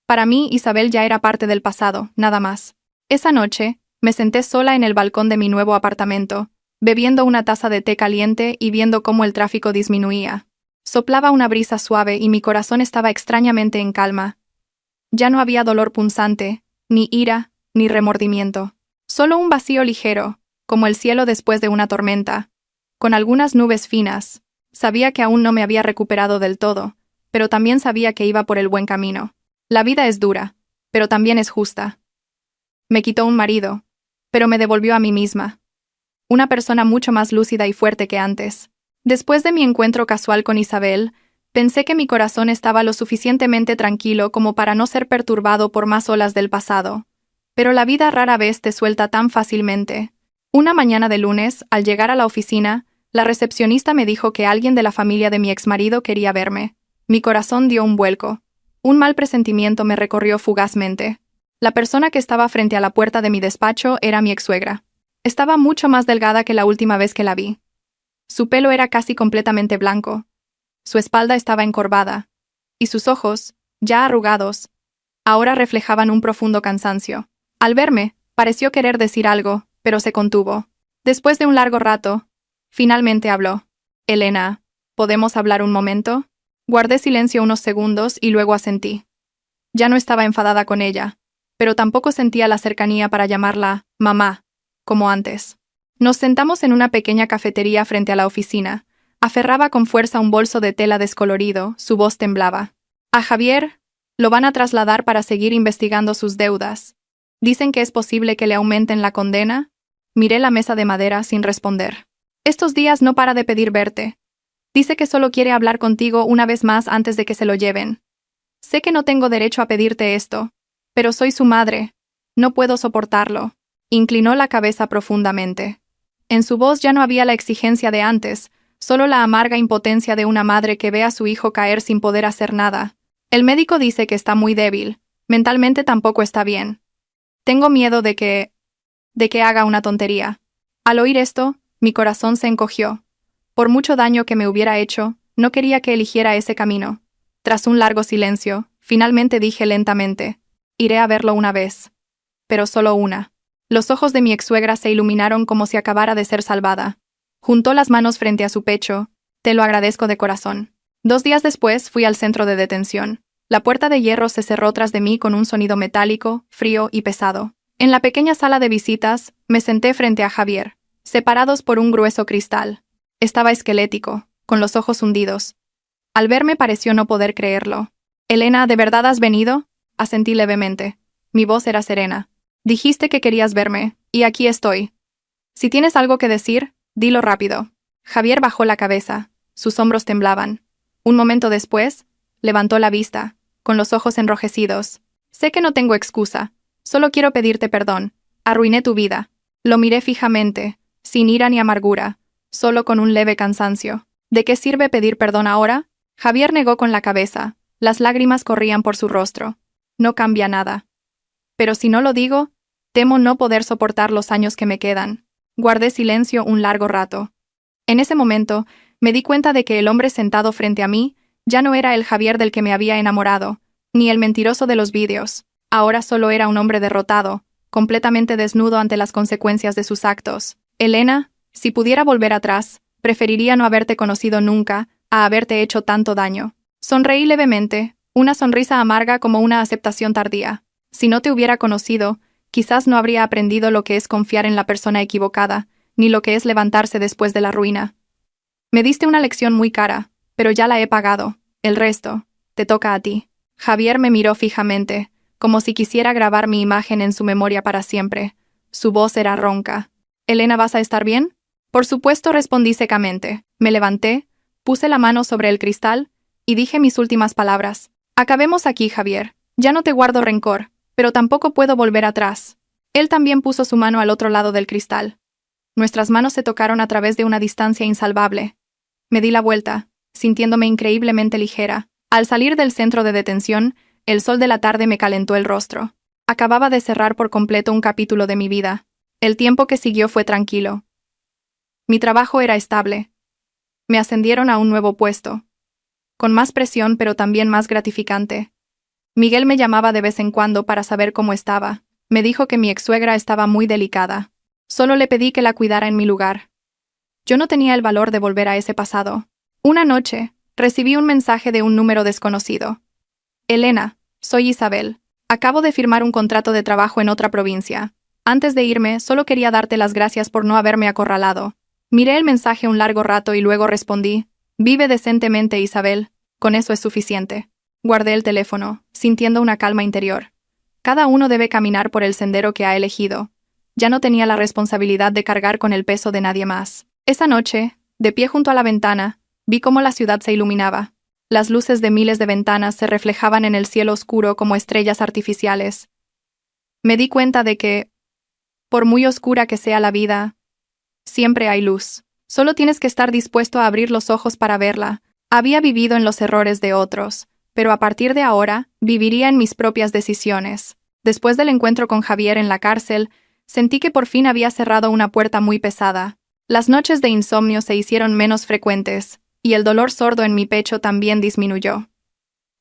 Para mí, Isabel ya era parte del pasado, nada más. Esa noche, me senté sola en el balcón de mi nuevo apartamento, bebiendo una taza de té caliente y viendo cómo el tráfico disminuía. Soplaba una brisa suave y mi corazón estaba extrañamente en calma. Ya no había dolor punzante, ni ira, ni remordimiento. Solo un vacío ligero, como el cielo después de una tormenta, con algunas nubes finas. Sabía que aún no me había recuperado del todo, pero también sabía que iba por el buen camino. La vida es dura, pero también es justa. Me quitó un marido, pero me devolvió a mí misma. Una persona mucho más lúcida y fuerte que antes. Después de mi encuentro casual con Isabel, pensé que mi corazón estaba lo suficientemente tranquilo como para no ser perturbado por más olas del pasado. Pero la vida rara vez te suelta tan fácilmente. Una mañana de lunes, al llegar a la oficina, la recepcionista me dijo que alguien de la familia de mi exmarido quería verme. Mi corazón dio un vuelco. Un mal presentimiento me recorrió fugazmente. La persona que estaba frente a la puerta de mi despacho era mi exsuegra. Estaba mucho más delgada que la última vez que la vi. Su pelo era casi completamente blanco. Su espalda estaba encorvada. Y sus ojos, ya arrugados, ahora reflejaban un profundo cansancio. Al verme, pareció querer decir algo, pero se contuvo. Después de un largo rato, finalmente habló. «Elena, ¿podemos hablar un momento?». Guardé silencio unos segundos y luego asentí. Ya no estaba enfadada con ella, pero tampoco sentía la cercanía para llamarla mamá, como antes. Nos sentamos en una pequeña cafetería frente a la oficina. Aferraba con fuerza un bolso de tela descolorido, su voz temblaba. «A Javier lo van a trasladar para seguir investigando sus deudas. Dicen que es posible que le aumenten la condena». Miré la mesa de madera sin responder. «Estos días no para de pedir verte. Dice que solo quiere hablar contigo una vez más antes de que se lo lleven. Sé que no tengo derecho a pedirte esto, pero soy su madre. No puedo soportarlo». Inclinó la cabeza profundamente. En su voz ya no había la exigencia de antes, solo la amarga impotencia de una madre que ve a su hijo caer sin poder hacer nada. «El médico dice que está muy débil. Mentalmente tampoco está bien. Tengo miedo de que haga una tontería». Al oír esto, mi corazón se encogió. Por mucho daño que me hubiera hecho, No quería que eligiera ese camino. Tras un largo silencio, finalmente dije lentamente: iré a verlo una vez. Pero solo una. Los ojos de mi ex-suegra se iluminaron como si acabara de ser salvada. Juntó las manos frente a su pecho. Te lo agradezco de corazón. 2 días después fui al centro de detención. La puerta de hierro se cerró tras de mí con un sonido metálico, frío y pesado. En la pequeña sala de visitas, me senté frente a Javier, separados por un grueso cristal. Estaba esquelético, con los ojos hundidos. Al verme pareció no poder creerlo. «Elena, ¿de verdad has venido?», asentí levemente. Mi voz era serena. «Dijiste que querías verme, y aquí estoy. Si tienes algo que decir, dilo rápido». Javier bajó la cabeza. Sus hombros temblaban. Un momento después, levantó la vista, con los ojos enrojecidos. «Sé que no tengo excusa. Solo quiero pedirte perdón. Arruiné tu vida». Lo miré fijamente, sin ira ni amargura, solo con un leve cansancio. «¿De qué sirve pedir perdón ahora?». Javier negó con la cabeza. Las lágrimas corrían por su rostro. «No cambia nada. Pero si no lo digo, temo no poder soportar los años que me quedan». Guardé silencio un largo rato. En ese momento, me di cuenta de que el hombre sentado frente a mí ya no era el Javier del que me había enamorado, ni el mentiroso de los vídeos. Ahora solo era un hombre derrotado, completamente desnudo ante las consecuencias de sus actos. «Elena, si pudiera volver atrás, preferiría no haberte conocido nunca a haberte hecho tanto daño». Sonreí levemente, una sonrisa amarga como una aceptación tardía. Si no te hubiera conocido, quizás no habría aprendido lo que es confiar en la persona equivocada, ni lo que es levantarse después de la ruina. Me diste una lección muy cara, pero ya la he pagado. El resto, te toca a ti. Javier me miró fijamente, como si quisiera grabar mi imagen en su memoria para siempre. Su voz era ronca. «Elena, ¿vas a estar bien?». Por supuesto, respondí secamente. Me levanté, puse la mano sobre el cristal y dije mis últimas palabras. «Acabemos aquí, Javier. Ya no te guardo rencor, pero tampoco puedo volver atrás». Él también puso su mano al otro lado del cristal. Nuestras manos se tocaron a través de una distancia insalvable. Me di la vuelta, sintiéndome increíblemente ligera. Al salir del centro de detención, el sol de la tarde me calentó el rostro. Acababa de cerrar por completo un capítulo de mi vida. El tiempo que siguió fue tranquilo. Mi trabajo era estable. Me ascendieron a un nuevo puesto. Con más presión pero también más gratificante. Miguel me llamaba de vez en cuando para saber cómo estaba. Me dijo que mi ex-suegra estaba muy delicada. Solo le pedí que la cuidara en mi lugar. Yo no tenía el valor de volver a ese pasado. Una noche, recibí un mensaje de un número desconocido. «Elena, soy Isabel. Acabo de firmar un contrato de trabajo en otra provincia. Antes de irme, solo quería darte las gracias por no haberme acorralado». Miré el mensaje un largo rato y luego respondí: «Vive decentemente, Isabel. Con eso es suficiente». Guardé el teléfono, sintiendo una calma interior. Cada uno debe caminar por el sendero que ha elegido. Ya no tenía la responsabilidad de cargar con el peso de nadie más. Esa noche, de pie junto a la ventana, vi cómo la ciudad se iluminaba. Las luces de miles de ventanas se reflejaban en el cielo oscuro como estrellas artificiales. Me di cuenta de que, por muy oscura que sea la vida, siempre hay luz. Solo tienes que estar dispuesto a abrir los ojos para verla. Había vivido en los errores de otros, pero a partir de ahora, viviría en mis propias decisiones. Después del encuentro con Javier en la cárcel, sentí que por fin había cerrado una puerta muy pesada. Las noches de insomnio se hicieron menos frecuentes, y el dolor sordo en mi pecho también disminuyó.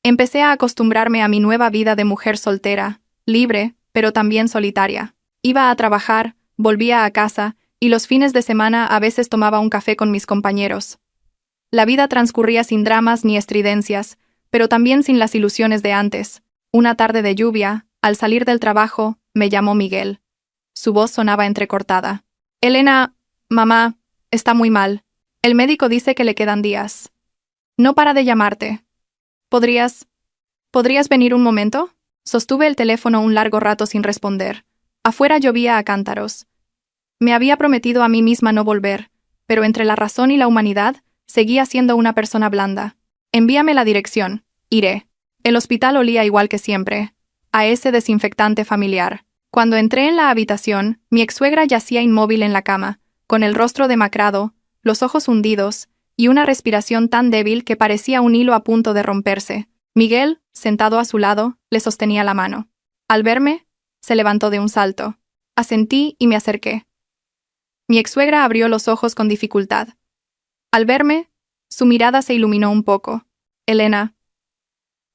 Empecé a acostumbrarme a mi nueva vida de mujer soltera, libre, pero también solitaria. Iba a trabajar, volvía a casa, y los fines de semana a veces tomaba un café con mis compañeros. La vida transcurría sin dramas ni estridencias, pero también sin las ilusiones de antes. Una tarde de lluvia, al salir del trabajo, me llamó Miguel. Su voz sonaba entrecortada. «Elena, mamá, está muy mal. El médico dice que le quedan días. No para de llamarte. ¿Podrías venir un momento?». Sostuve el teléfono un largo rato sin responder. Afuera llovía a cántaros. Me había prometido a mí misma no volver, pero entre la razón y la humanidad, seguía siendo una persona blanda. «Envíame la dirección. Iré». El hospital olía igual que siempre, a ese desinfectante familiar. Cuando entré en la habitación, mi ex-suegra yacía inmóvil en la cama, con el rostro demacrado, los ojos hundidos, y una respiración tan débil que parecía un hilo a punto de romperse. Miguel, sentado a su lado, le sostenía la mano. Al verme, se levantó de un salto. Asentí y me acerqué. Mi ex-suegra abrió los ojos con dificultad. Al verme, Su mirada se iluminó un poco. Elena,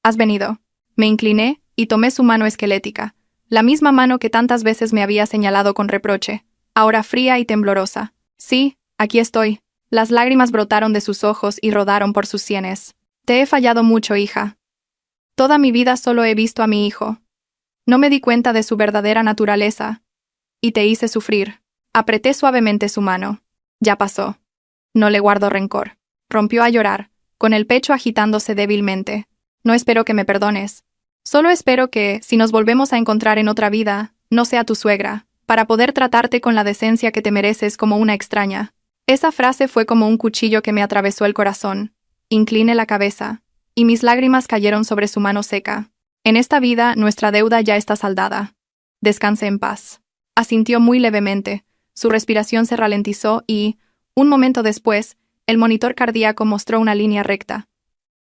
¿has venido? Me incliné y tomé su mano esquelética, la misma mano que tantas veces me había señalado con reproche, ahora fría y temblorosa. Sí, aquí estoy. Las lágrimas brotaron de sus ojos y rodaron por sus sienes. Te he fallado mucho, hija. Toda mi vida solo he visto a mi hijo. No me di cuenta de su verdadera naturaleza. Y te hice sufrir. Apreté suavemente su mano. Ya pasó. No le guardo rencor. Rompió a llorar, con el pecho agitándose débilmente. No espero que me perdones. Solo espero que, si nos volvemos a encontrar en otra vida, no sea tu suegra, para poder tratarte con la decencia que te mereces como una extraña. Esa frase fue como un cuchillo que me atravesó el corazón. Incliné la cabeza, y mis lágrimas cayeron sobre su mano seca. En esta vida, nuestra deuda ya está saldada. Descanse en paz. Asintió muy levemente, su respiración se ralentizó y, un momento después, el monitor cardíaco mostró una línea recta.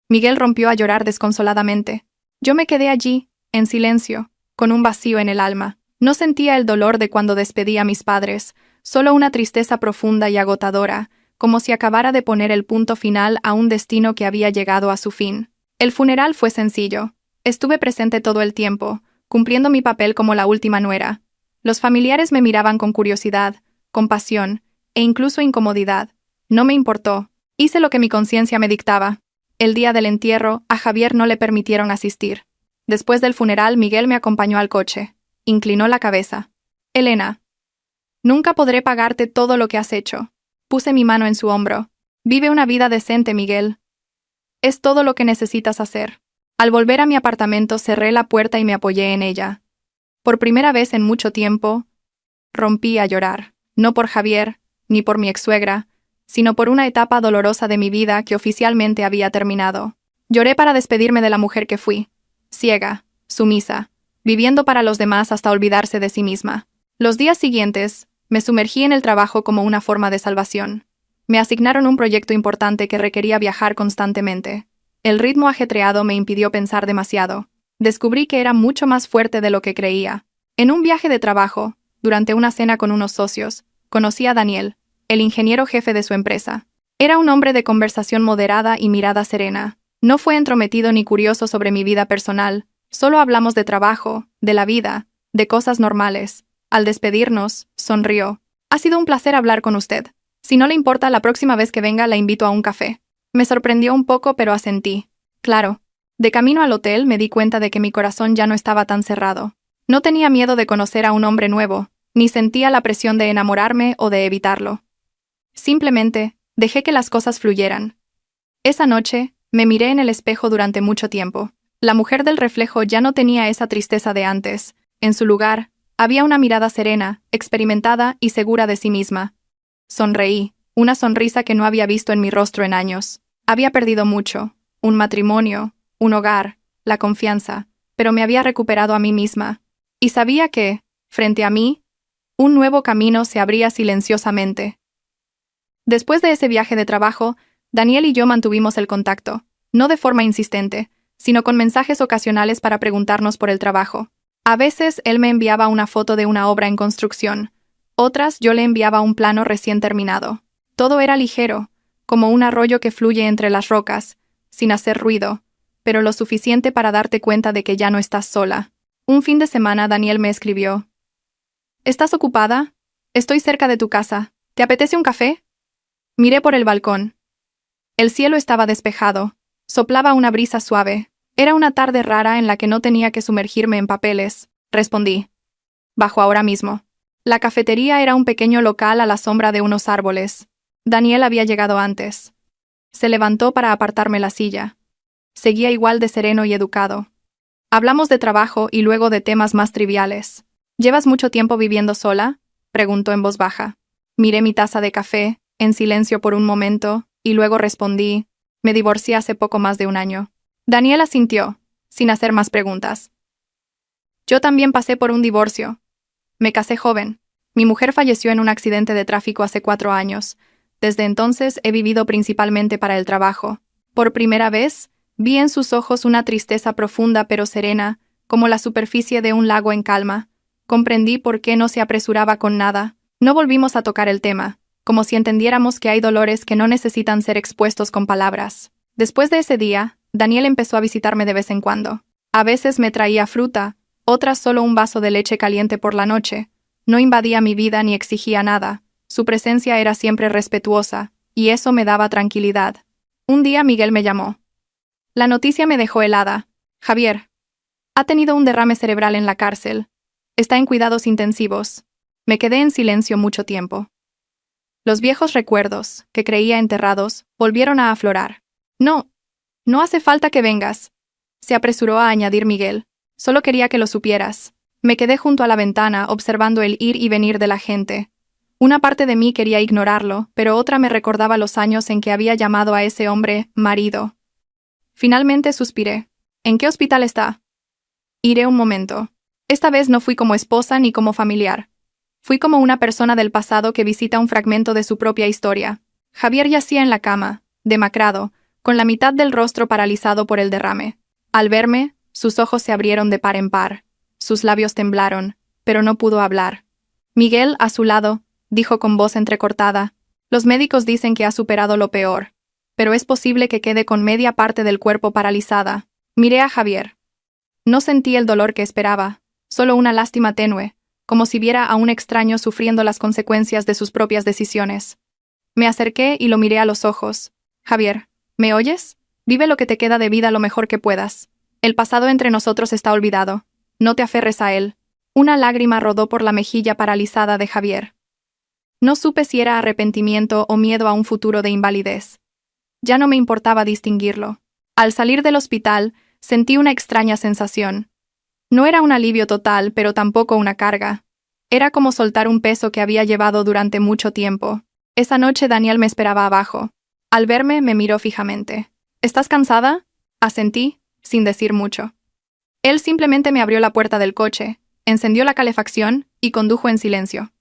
Miguel rompió a llorar desconsoladamente. Yo me quedé allí, en silencio, con un vacío en el alma. No sentía el dolor de cuando despedí a mis padres, solo una tristeza profunda y agotadora, como si acabara de poner el punto final a un destino que había llegado a su fin. El funeral fue sencillo. Estuve presente todo el tiempo, cumpliendo mi papel como la última nuera. Los familiares me miraban con curiosidad, compasión e incluso incomodidad. No me importó. Hice lo que mi conciencia me dictaba. El día del entierro, a Javier no le permitieron asistir. Después del funeral, Miguel me acompañó al coche. Inclinó la cabeza. Elena, nunca podré pagarte todo lo que has hecho. Puse mi mano en su hombro. Vive una vida decente, Miguel. Es todo lo que necesitas hacer. Al volver a mi apartamento, cerré la puerta y me apoyé en ella. Por primera vez en mucho tiempo, rompí a llorar. No por Javier, ni por mi exsuegra, sino por una etapa dolorosa de mi vida que oficialmente había terminado. Lloré para despedirme de la mujer que fui, ciega, sumisa, viviendo para los demás hasta olvidarse de sí misma. Los días siguientes, me sumergí en el trabajo como una forma de salvación. Me asignaron un proyecto importante que requería viajar constantemente. El ritmo ajetreado me impidió pensar demasiado. Descubrí que era mucho más fuerte de lo que creía. En un viaje de trabajo, durante una cena con unos socios, conocí a Daniel, el ingeniero jefe de su empresa. Era un hombre de conversación moderada y mirada serena. No fue entrometido ni curioso sobre mi vida personal, solo hablamos de trabajo, de la vida, de cosas normales. Al despedirnos, sonrió. Ha sido un placer hablar con usted. Si no le importa, la próxima vez que venga la invito a un café. Me sorprendió un poco, pero asentí. Claro. De camino al hotel me di cuenta de que mi corazón ya no estaba tan cerrado. No tenía miedo de conocer a un hombre nuevo, ni sentía la presión de enamorarme o de evitarlo. Simplemente, dejé que las cosas fluyeran. Esa noche, me miré en el espejo durante mucho tiempo. La mujer del reflejo ya no tenía esa tristeza de antes. En su lugar, había una mirada serena, experimentada y segura de sí misma. Sonreí, una sonrisa que no había visto en mi rostro en años. Había perdido mucho, un matrimonio, un hogar, la confianza, pero me había recuperado a mí misma. Y sabía que, frente a mí, un nuevo camino se abría silenciosamente. Después de ese viaje de trabajo, Daniel y yo mantuvimos el contacto, no de forma insistente, sino con mensajes ocasionales para preguntarnos por el trabajo. A veces él me enviaba una foto de una obra en construcción, otras yo le enviaba un plano recién terminado. Todo era ligero, como un arroyo que fluye entre las rocas, sin hacer ruido, pero lo suficiente para darte cuenta de que ya no estás sola. Un fin de semana Daniel me escribió. ¿Estás ocupada? Estoy cerca de tu casa. ¿Te apetece un café? Miré por el balcón. El cielo estaba despejado. Soplaba una brisa suave. Era una tarde rara en la que no tenía que sumergirme en papeles. Respondí. Bajo ahora mismo. La cafetería era un pequeño local a la sombra de unos árboles. Daniel había llegado antes. Se levantó para apartarme la silla. Seguía igual de sereno y educado. Hablamos de trabajo y luego de temas más triviales. ¿Llevas mucho tiempo viviendo sola?, preguntó en voz baja. Miré mi taza de café, en silencio por un momento, y luego respondí, me divorcié hace poco más de un año. Daniel asintió, sin hacer más preguntas. Yo también pasé por un divorcio. Me casé joven. Mi mujer falleció en un accidente de tráfico hace 4 años. Desde entonces he vivido principalmente para el trabajo. Por primera vez, vi en sus ojos una tristeza profunda pero serena, como la superficie de un lago en calma. Comprendí por qué no se apresuraba con nada. No volvimos a tocar el tema. como si entendiéramos que hay dolores que no necesitan ser expuestos con palabras. Después de ese día, Daniel empezó a visitarme de vez en cuando. A veces me traía fruta, otras solo un vaso de leche caliente por la noche. No invadía mi vida ni exigía nada. Su presencia era siempre respetuosa, y eso me daba tranquilidad. Un día Miguel me llamó. La noticia me dejó helada. Javier ha tenido un derrame cerebral en la cárcel. Está en cuidados intensivos. Me quedé en silencio mucho tiempo. Los viejos recuerdos, que creía enterrados, volvieron a aflorar. No hace falta que vengas, se apresuró a añadir Miguel. Solo quería que lo supieras. Me quedé junto a la ventana observando el ir y venir de la gente. Una parte de mí quería ignorarlo, pero otra me recordaba los años en que había llamado a ese hombre marido. Finalmente suspiré. ¿En qué hospital está? Iré un momento. Esta vez no fui como esposa ni como familiar. Fui como una persona del pasado que visita un fragmento de su propia historia. Javier yacía en la cama, demacrado, con la mitad del rostro paralizado por el derrame. Al verme, sus ojos se abrieron de par en par. Sus labios temblaron, pero no pudo hablar. Miguel, a su lado, dijo con voz entrecortada: «Los médicos dicen que ha superado lo peor, pero es posible que quede con media parte del cuerpo paralizada». Miré a Javier. No sentí el dolor que esperaba, solo una lástima tenue, como si viera a un extraño sufriendo las consecuencias de sus propias decisiones. Me acerqué y lo miré a los ojos. «Javier, ¿me oyes? Vive lo que te queda de vida lo mejor que puedas. El pasado entre nosotros está olvidado. No te aferres a él». Una lágrima rodó por la mejilla paralizada de Javier. No supe si era arrepentimiento o miedo a un futuro de invalidez. Ya no me importaba distinguirlo. Al salir del hospital, sentí una extraña sensación. No era un alivio total, pero tampoco una carga. Era como soltar un peso que había llevado durante mucho tiempo. Esa noche Daniel me esperaba abajo. Al verme, me miró fijamente. «¿Estás cansada?», asentí, sin decir mucho. Él simplemente me abrió la puerta del coche, encendió la calefacción y condujo en silencio.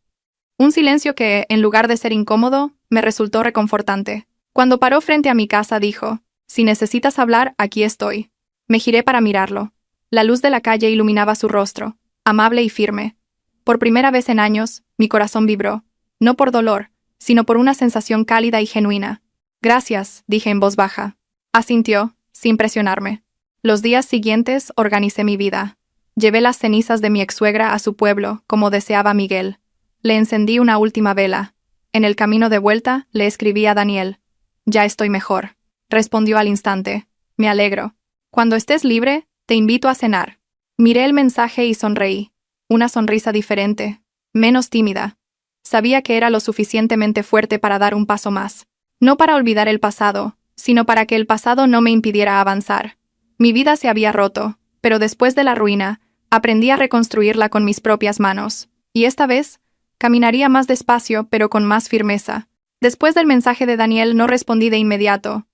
Un silencio que, en lugar de ser incómodo, me resultó reconfortante. Cuando paró frente a mi casa dijo: «Si necesitas hablar, aquí estoy». Me giré para mirarlo. La luz de la calle iluminaba su rostro, amable y firme. Por primera vez en años, mi corazón vibró, no por dolor, sino por una sensación cálida y genuina. «Gracias», dije en voz baja. Asintió, sin presionarme. Los días siguientes organicé mi vida. Llevé las cenizas de mi exsuegra a su pueblo, como deseaba Miguel. Le encendí una última vela. En el camino de vuelta, le escribí a Daniel. «Ya estoy mejor», respondió al instante. «Me alegro. Cuando estés libre, te invito a cenar». Miré el mensaje y sonreí. Una sonrisa diferente, menos tímida. Sabía que era lo suficientemente fuerte para dar un paso más. No para olvidar el pasado, sino para que el pasado no me impidiera avanzar. Mi vida se había roto, pero después de la ruina, aprendí a reconstruirla con mis propias manos. Y esta vez, caminaría más despacio, pero con más firmeza. Después del mensaje de Daniel no respondí de inmediato.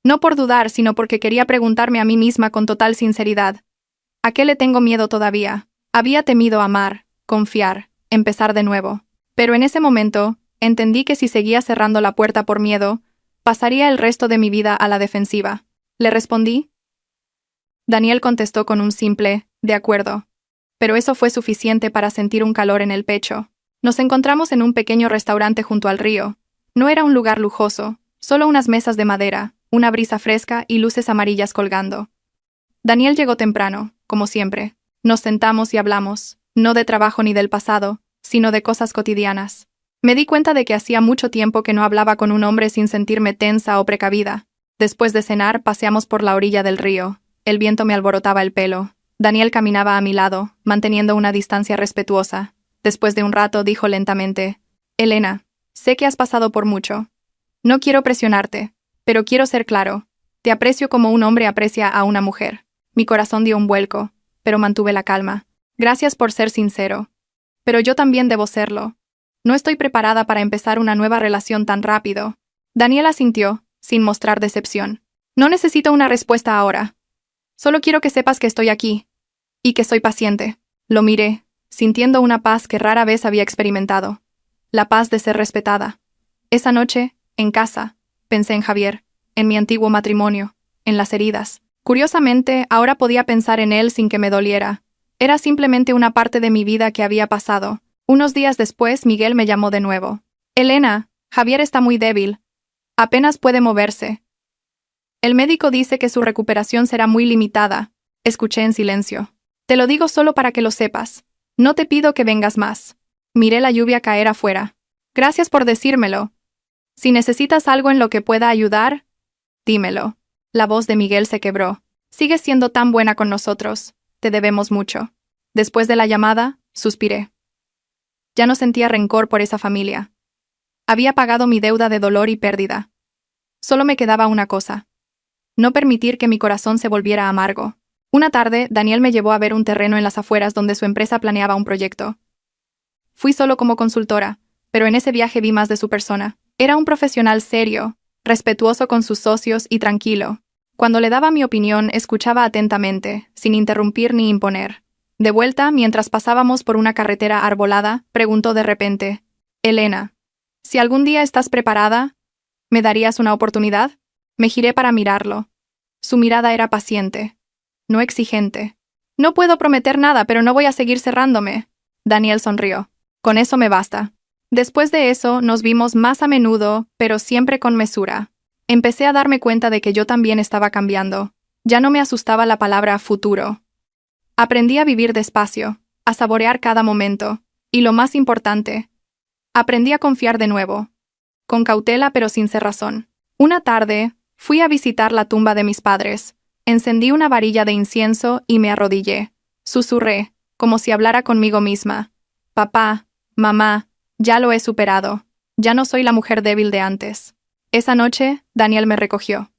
No por dudar, sino porque quería preguntarme a mí misma con total sinceridad: ¿a qué le tengo miedo todavía? Había temido amar, confiar, empezar de nuevo. Pero en ese momento, entendí que si seguía cerrando la puerta por miedo, pasaría el resto de mi vida a la defensiva. ¿Le respondí? Daniel contestó con un simple «de acuerdo». Pero eso fue suficiente para sentir un calor en el pecho. Nos encontramos en un pequeño restaurante junto al río. No era un lugar lujoso, solo unas mesas de madera, una brisa fresca y luces amarillas colgando. Daniel llegó temprano, como siempre. Nos sentamos y hablamos, no de trabajo ni del pasado, sino de cosas cotidianas. Me di cuenta de que hacía mucho tiempo que no hablaba con un hombre sin sentirme tensa o precavida. Después de cenar, paseamos por la orilla del río. El viento me alborotaba el pelo. Daniel caminaba a mi lado, manteniendo una distancia respetuosa. Después de un rato, dijo lentamente: «Elena, sé que has pasado por mucho. No quiero presionarte, pero quiero ser claro. Te aprecio como un hombre aprecia a una mujer». Mi corazón dio un vuelco, pero mantuve la calma. «Gracias por ser sincero. Pero yo también debo serlo. No estoy preparada para empezar una nueva relación tan rápido». Daniel asintió, sin mostrar decepción. «No necesito una respuesta ahora. Solo quiero que sepas que estoy aquí. Y que soy paciente». Lo miré, sintiendo una paz que rara vez había experimentado. La paz de ser respetada. Esa noche, en casa, pensé en Javier, en mi antiguo matrimonio, en las heridas. Curiosamente, ahora podía pensar en él sin que me doliera. Era simplemente una parte de mi vida que había pasado. Unos días después, Miguel me llamó de nuevo. Elena, Javier está muy débil. Apenas puede moverse. El médico dice que su recuperación será muy limitada. Escuché en silencio. Te lo digo solo para que lo sepas. No te pido que vengas más. Miré la lluvia caer afuera. Gracias por decírmelo. Si necesitas algo en lo que pueda ayudar, dímelo. La voz de Miguel se quebró. Sigues siendo tan buena con nosotros. Te debemos mucho. Después de la llamada, suspiré. Ya no sentía rencor por esa familia. Había pagado mi deuda de dolor y pérdida. Solo me quedaba una cosa. No permitir que mi corazón se volviera amargo. Una tarde, Daniel me llevó a ver un terreno en las afueras donde su empresa planeaba un proyecto. Fui solo como consultora, pero en ese viaje vi más de su persona. Era un profesional serio, respetuoso con sus socios y tranquilo. Cuando le daba mi opinión, escuchaba atentamente, sin interrumpir ni imponer. De vuelta, mientras pasábamos por una carretera arbolada, preguntó de repente: Elena, si algún día estás preparada, ¿me darías una oportunidad? Me giré para mirarlo. Su mirada era paciente, no exigente. No puedo prometer nada, pero no voy a seguir cerrándome. Daniel sonrió. Con eso me basta. Después de eso, nos vimos más a menudo, pero siempre con mesura. Empecé a darme cuenta de que yo también estaba cambiando. Ya no me asustaba la palabra futuro. Aprendí a vivir despacio, a saborear cada momento, y lo más importante, aprendí a confiar de nuevo. Con cautela pero sin cerrazón. Una tarde, fui a visitar la tumba de mis padres. Encendí una varilla de incienso y me arrodillé. Susurré, como si hablara conmigo misma. Papá, mamá, ya lo he superado. Ya no soy la mujer débil de antes. Esa noche, Daniel me recogió.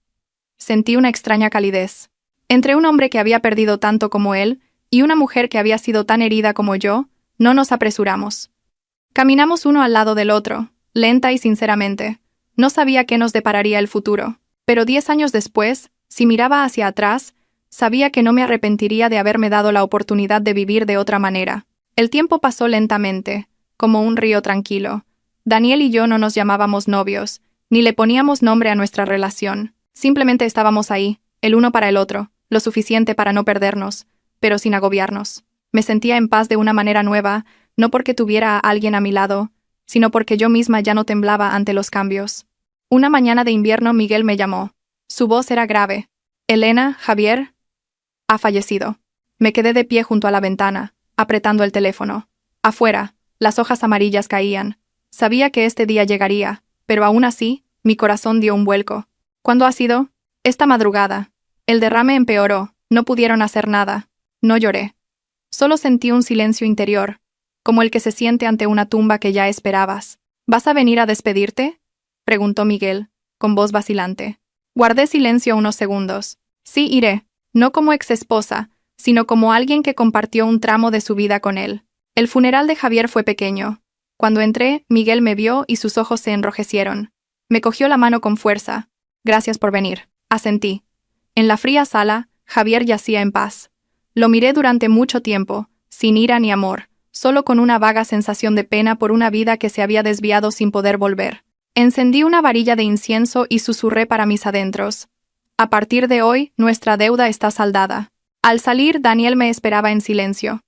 Sentí una extraña calidez. Entre un hombre que había perdido tanto como él y una mujer que había sido tan herida como yo, no nos apresuramos. Caminamos uno al lado del otro, lenta y sinceramente. No sabía qué nos depararía el futuro, pero 10 años después, si miraba hacia atrás, sabía que no me arrepentiría de haberme dado la oportunidad de vivir de otra manera. El tiempo pasó lentamente, como un río tranquilo. Daniel y yo no nos llamábamos novios, ni le poníamos nombre a nuestra relación. Simplemente estábamos ahí, el uno para el otro, lo suficiente para no perdernos, pero sin agobiarnos. Me sentía en paz de una manera nueva, no porque tuviera a alguien a mi lado, sino porque yo misma ya no temblaba ante los cambios. Una mañana de invierno Miguel me llamó. Su voz era grave. Elena, Javier, ha fallecido. Me quedé de pie junto a la ventana, apretando el teléfono. Afuera, las hojas amarillas caían. Sabía que este día llegaría, pero aún así, mi corazón dio un vuelco. ¿Cuándo ha sido? Esta madrugada. El derrame empeoró, no pudieron hacer nada. No lloré. Solo sentí un silencio interior, como el que se siente ante una tumba que ya esperabas. ¿Vas a venir a despedirte?, preguntó Miguel, con voz vacilante. Guardé silencio unos segundos. Sí, iré, no como exesposa, sino como alguien que compartió un tramo de su vida con él. El funeral de Javier fue pequeño. Cuando entré, Miguel me vio y sus ojos se enrojecieron. Me cogió la mano con fuerza. Gracias por venir, asentí. En la fría sala, Javier yacía en paz. Lo miré durante mucho tiempo, sin ira ni amor, solo con una vaga sensación de pena por una vida que se había desviado sin poder volver. Encendí una varilla de incienso y susurré para mis adentros. A partir de hoy, nuestra deuda está saldada. Al salir, Daniel me esperaba en silencio.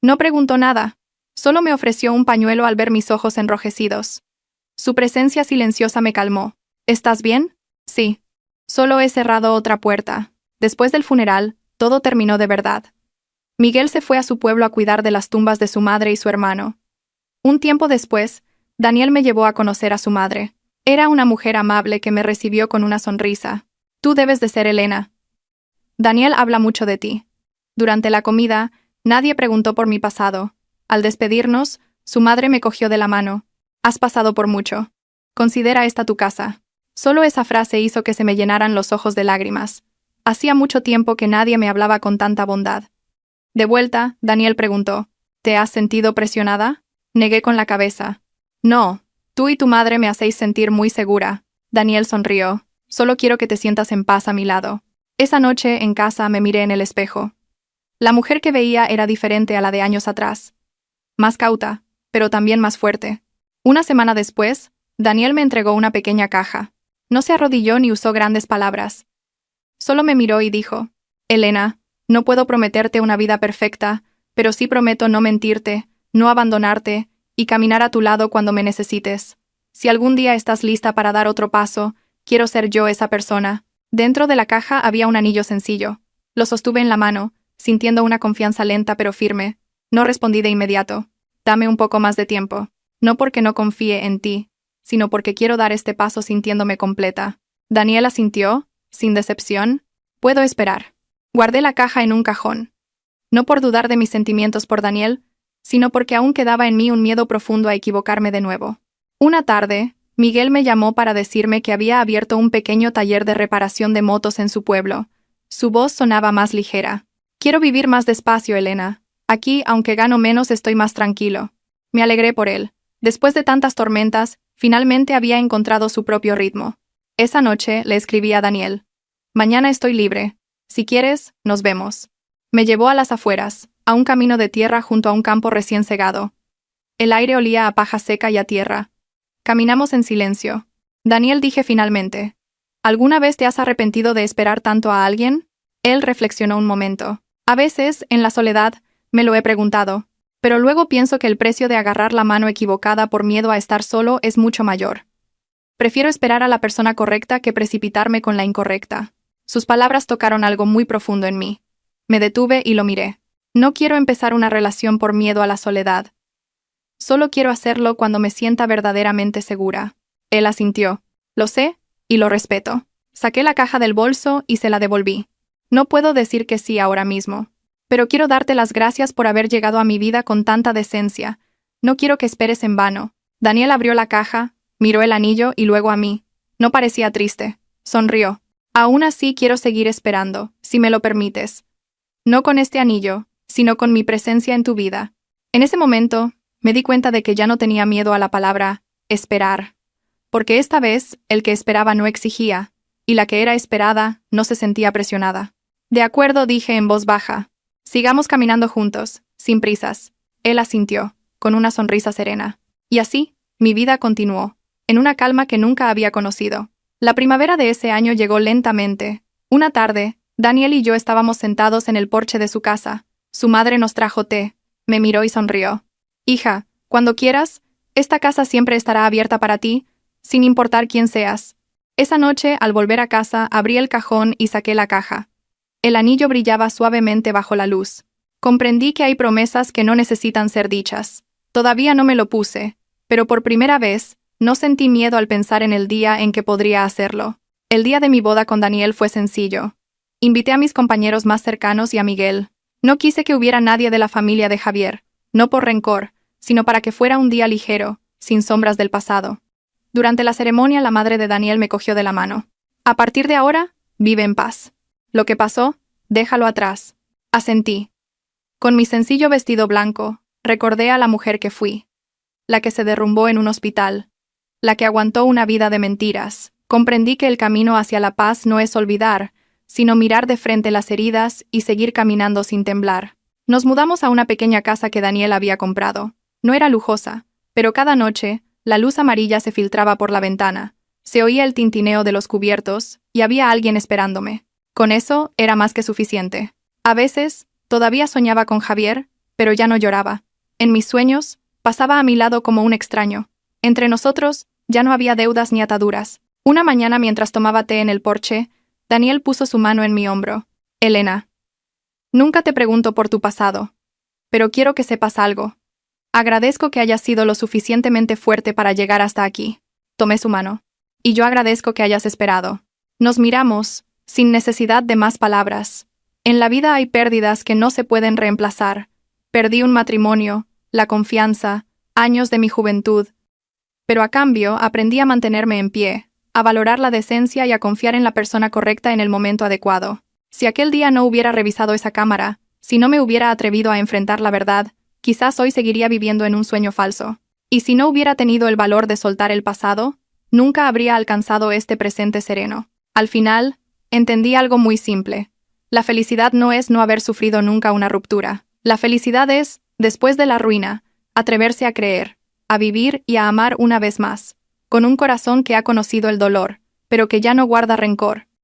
No preguntó nada, solo me ofreció un pañuelo al ver mis ojos enrojecidos. Su presencia silenciosa me calmó. ¿Estás bien? Sí. Solo he cerrado otra puerta. Después del funeral, todo terminó de verdad. Miguel se fue a su pueblo a cuidar de las tumbas de su madre y su hermano. Un tiempo después, Daniel me llevó a conocer a su madre. Era una mujer amable que me recibió con una sonrisa. Tú debes de ser Elena. Daniel habla mucho de ti. Durante la comida, nadie preguntó por mi pasado. Al despedirnos, su madre me cogió de la mano. Has pasado por mucho. Considera esta tu casa. Solo esa frase hizo que se me llenaran los ojos de lágrimas. Hacía mucho tiempo que nadie me hablaba con tanta bondad. De vuelta, Daniel preguntó, ¿te has sentido presionada? Negué con la cabeza. No, tú y tu madre me hacéis sentir muy segura. Daniel sonrió. Solo quiero que te sientas en paz a mi lado. Esa noche, en casa, me miré en el espejo. La mujer que veía era diferente a la de años atrás. Más cauta, pero también más fuerte. Una semana después, Daniel me entregó una pequeña caja. No se arrodilló ni usó grandes palabras. Solo me miró y dijo, Elena, no puedo prometerte una vida perfecta, pero sí prometo no mentirte, no abandonarte, y caminar a tu lado cuando me necesites. Si algún día estás lista para dar otro paso, quiero ser yo esa persona. Dentro de la caja había un anillo sencillo. Lo sostuve en la mano, sintiendo una confianza lenta pero firme. No respondí de inmediato. Dame un poco más de tiempo. No porque no confíe en ti, sino porque quiero dar este paso sintiéndome completa. Daniel asintió, sin decepción. Puedo esperar. Guardé la caja en un cajón. No por dudar de mis sentimientos por Daniel, sino porque aún quedaba en mí un miedo profundo a equivocarme de nuevo. Una tarde, Miguel me llamó para decirme que había abierto un pequeño taller de reparación de motos en su pueblo. Su voz sonaba más ligera. Quiero vivir más despacio, Elena. Aquí, aunque gano menos, estoy más tranquilo. Me alegré por él. Después de tantas tormentas, finalmente había encontrado su propio ritmo. Esa noche le escribí a Daniel. Mañana estoy libre. Si quieres, nos vemos. Me llevó a las afueras, a un camino de tierra junto a un campo recién segado. El aire olía a paja seca y a tierra. Caminamos en silencio. Daniel, dije finalmente. ¿Alguna vez te has arrepentido de esperar tanto a alguien? Él reflexionó un momento. A veces, en la soledad, me lo he preguntado, pero luego pienso que el precio de agarrar la mano equivocada por miedo a estar solo es mucho mayor. Prefiero esperar a la persona correcta que precipitarme con la incorrecta. Sus palabras tocaron algo muy profundo en mí. Me detuve y lo miré. No quiero empezar una relación por miedo a la soledad. Solo quiero hacerlo cuando me sienta verdaderamente segura. Él asintió. Lo sé, y lo respeto. Saqué la caja del bolso y se la devolví. No puedo decir que sí ahora mismo. Pero quiero darte las gracias por haber llegado a mi vida con tanta decencia. No quiero que esperes en vano. Daniel abrió la caja, miró el anillo y luego a mí. No parecía triste. Sonrió. Aún así quiero seguir esperando, si me lo permites. No con este anillo, sino con mi presencia en tu vida. En ese momento, me di cuenta de que ya no tenía miedo a la palabra esperar. Porque esta vez, el que esperaba no exigía, y la que era esperada no se sentía presionada. De acuerdo, dije en voz baja. Sigamos caminando juntos, sin prisas. Él asintió, con una sonrisa serena. Y así, mi vida continuó, en una calma que nunca había conocido. La primavera de ese año llegó lentamente. Una tarde, Daniel y yo estábamos sentados en el porche de su casa. Su madre nos trajo té. Me miró y sonrió. Hija, cuando quieras, esta casa siempre estará abierta para ti, sin importar quién seas. Esa noche, al volver a casa, abrí el cajón y saqué la caja. El anillo brillaba suavemente bajo la luz. Comprendí que hay promesas que no necesitan ser dichas. Todavía no me lo puse, pero por primera vez, no sentí miedo al pensar en el día en que podría hacerlo. El día de mi boda con Daniel fue sencillo. Invité a mis compañeros más cercanos y a Miguel. No quise que hubiera nadie de la familia de Javier, no por rencor, sino para que fuera un día ligero, sin sombras del pasado. Durante la ceremonia, la madre de Daniel me cogió de la mano. A partir de ahora, vive en paz. Lo que pasó, déjalo atrás. Asentí. Con mi sencillo vestido blanco, recordé a la mujer que fui. La que se derrumbó en un hospital. La que aguantó una vida de mentiras. Comprendí que el camino hacia la paz no es olvidar, sino mirar de frente las heridas y seguir caminando sin temblar. Nos mudamos a una pequeña casa que Daniel había comprado. No era lujosa, pero cada noche, la luz amarilla se filtraba por la ventana. Se oía el tintineo de los cubiertos, y había alguien esperándome. Con eso, era más que suficiente. A veces, todavía soñaba con Javier, pero ya no lloraba. En mis sueños, pasaba a mi lado como un extraño. Entre nosotros, ya no había deudas ni ataduras. Una mañana, mientras tomaba té en el porche, Daniel puso su mano en mi hombro. Elena. Nunca te pregunto por tu pasado. Pero quiero que sepas algo. Agradezco que hayas sido lo suficientemente fuerte para llegar hasta aquí. Tomé su mano. Y yo agradezco que hayas esperado. Nos miramos, sin necesidad de más palabras. En la vida hay pérdidas que no se pueden reemplazar. Perdí un matrimonio, la confianza, años de mi juventud. Pero a cambio, aprendí a mantenerme en pie, a valorar la decencia y a confiar en la persona correcta en el momento adecuado. Si aquel día no hubiera revisado esa cámara, si no me hubiera atrevido a enfrentar la verdad, quizás hoy seguiría viviendo en un sueño falso. Y si no hubiera tenido el valor de soltar el pasado, nunca habría alcanzado este presente sereno. Al final, entendí algo muy simple. La felicidad no es no haber sufrido nunca una ruptura. La felicidad es, después de la ruina, atreverse a creer, a vivir y a amar una vez más, con un corazón que ha conocido el dolor, pero que ya no guarda rencor.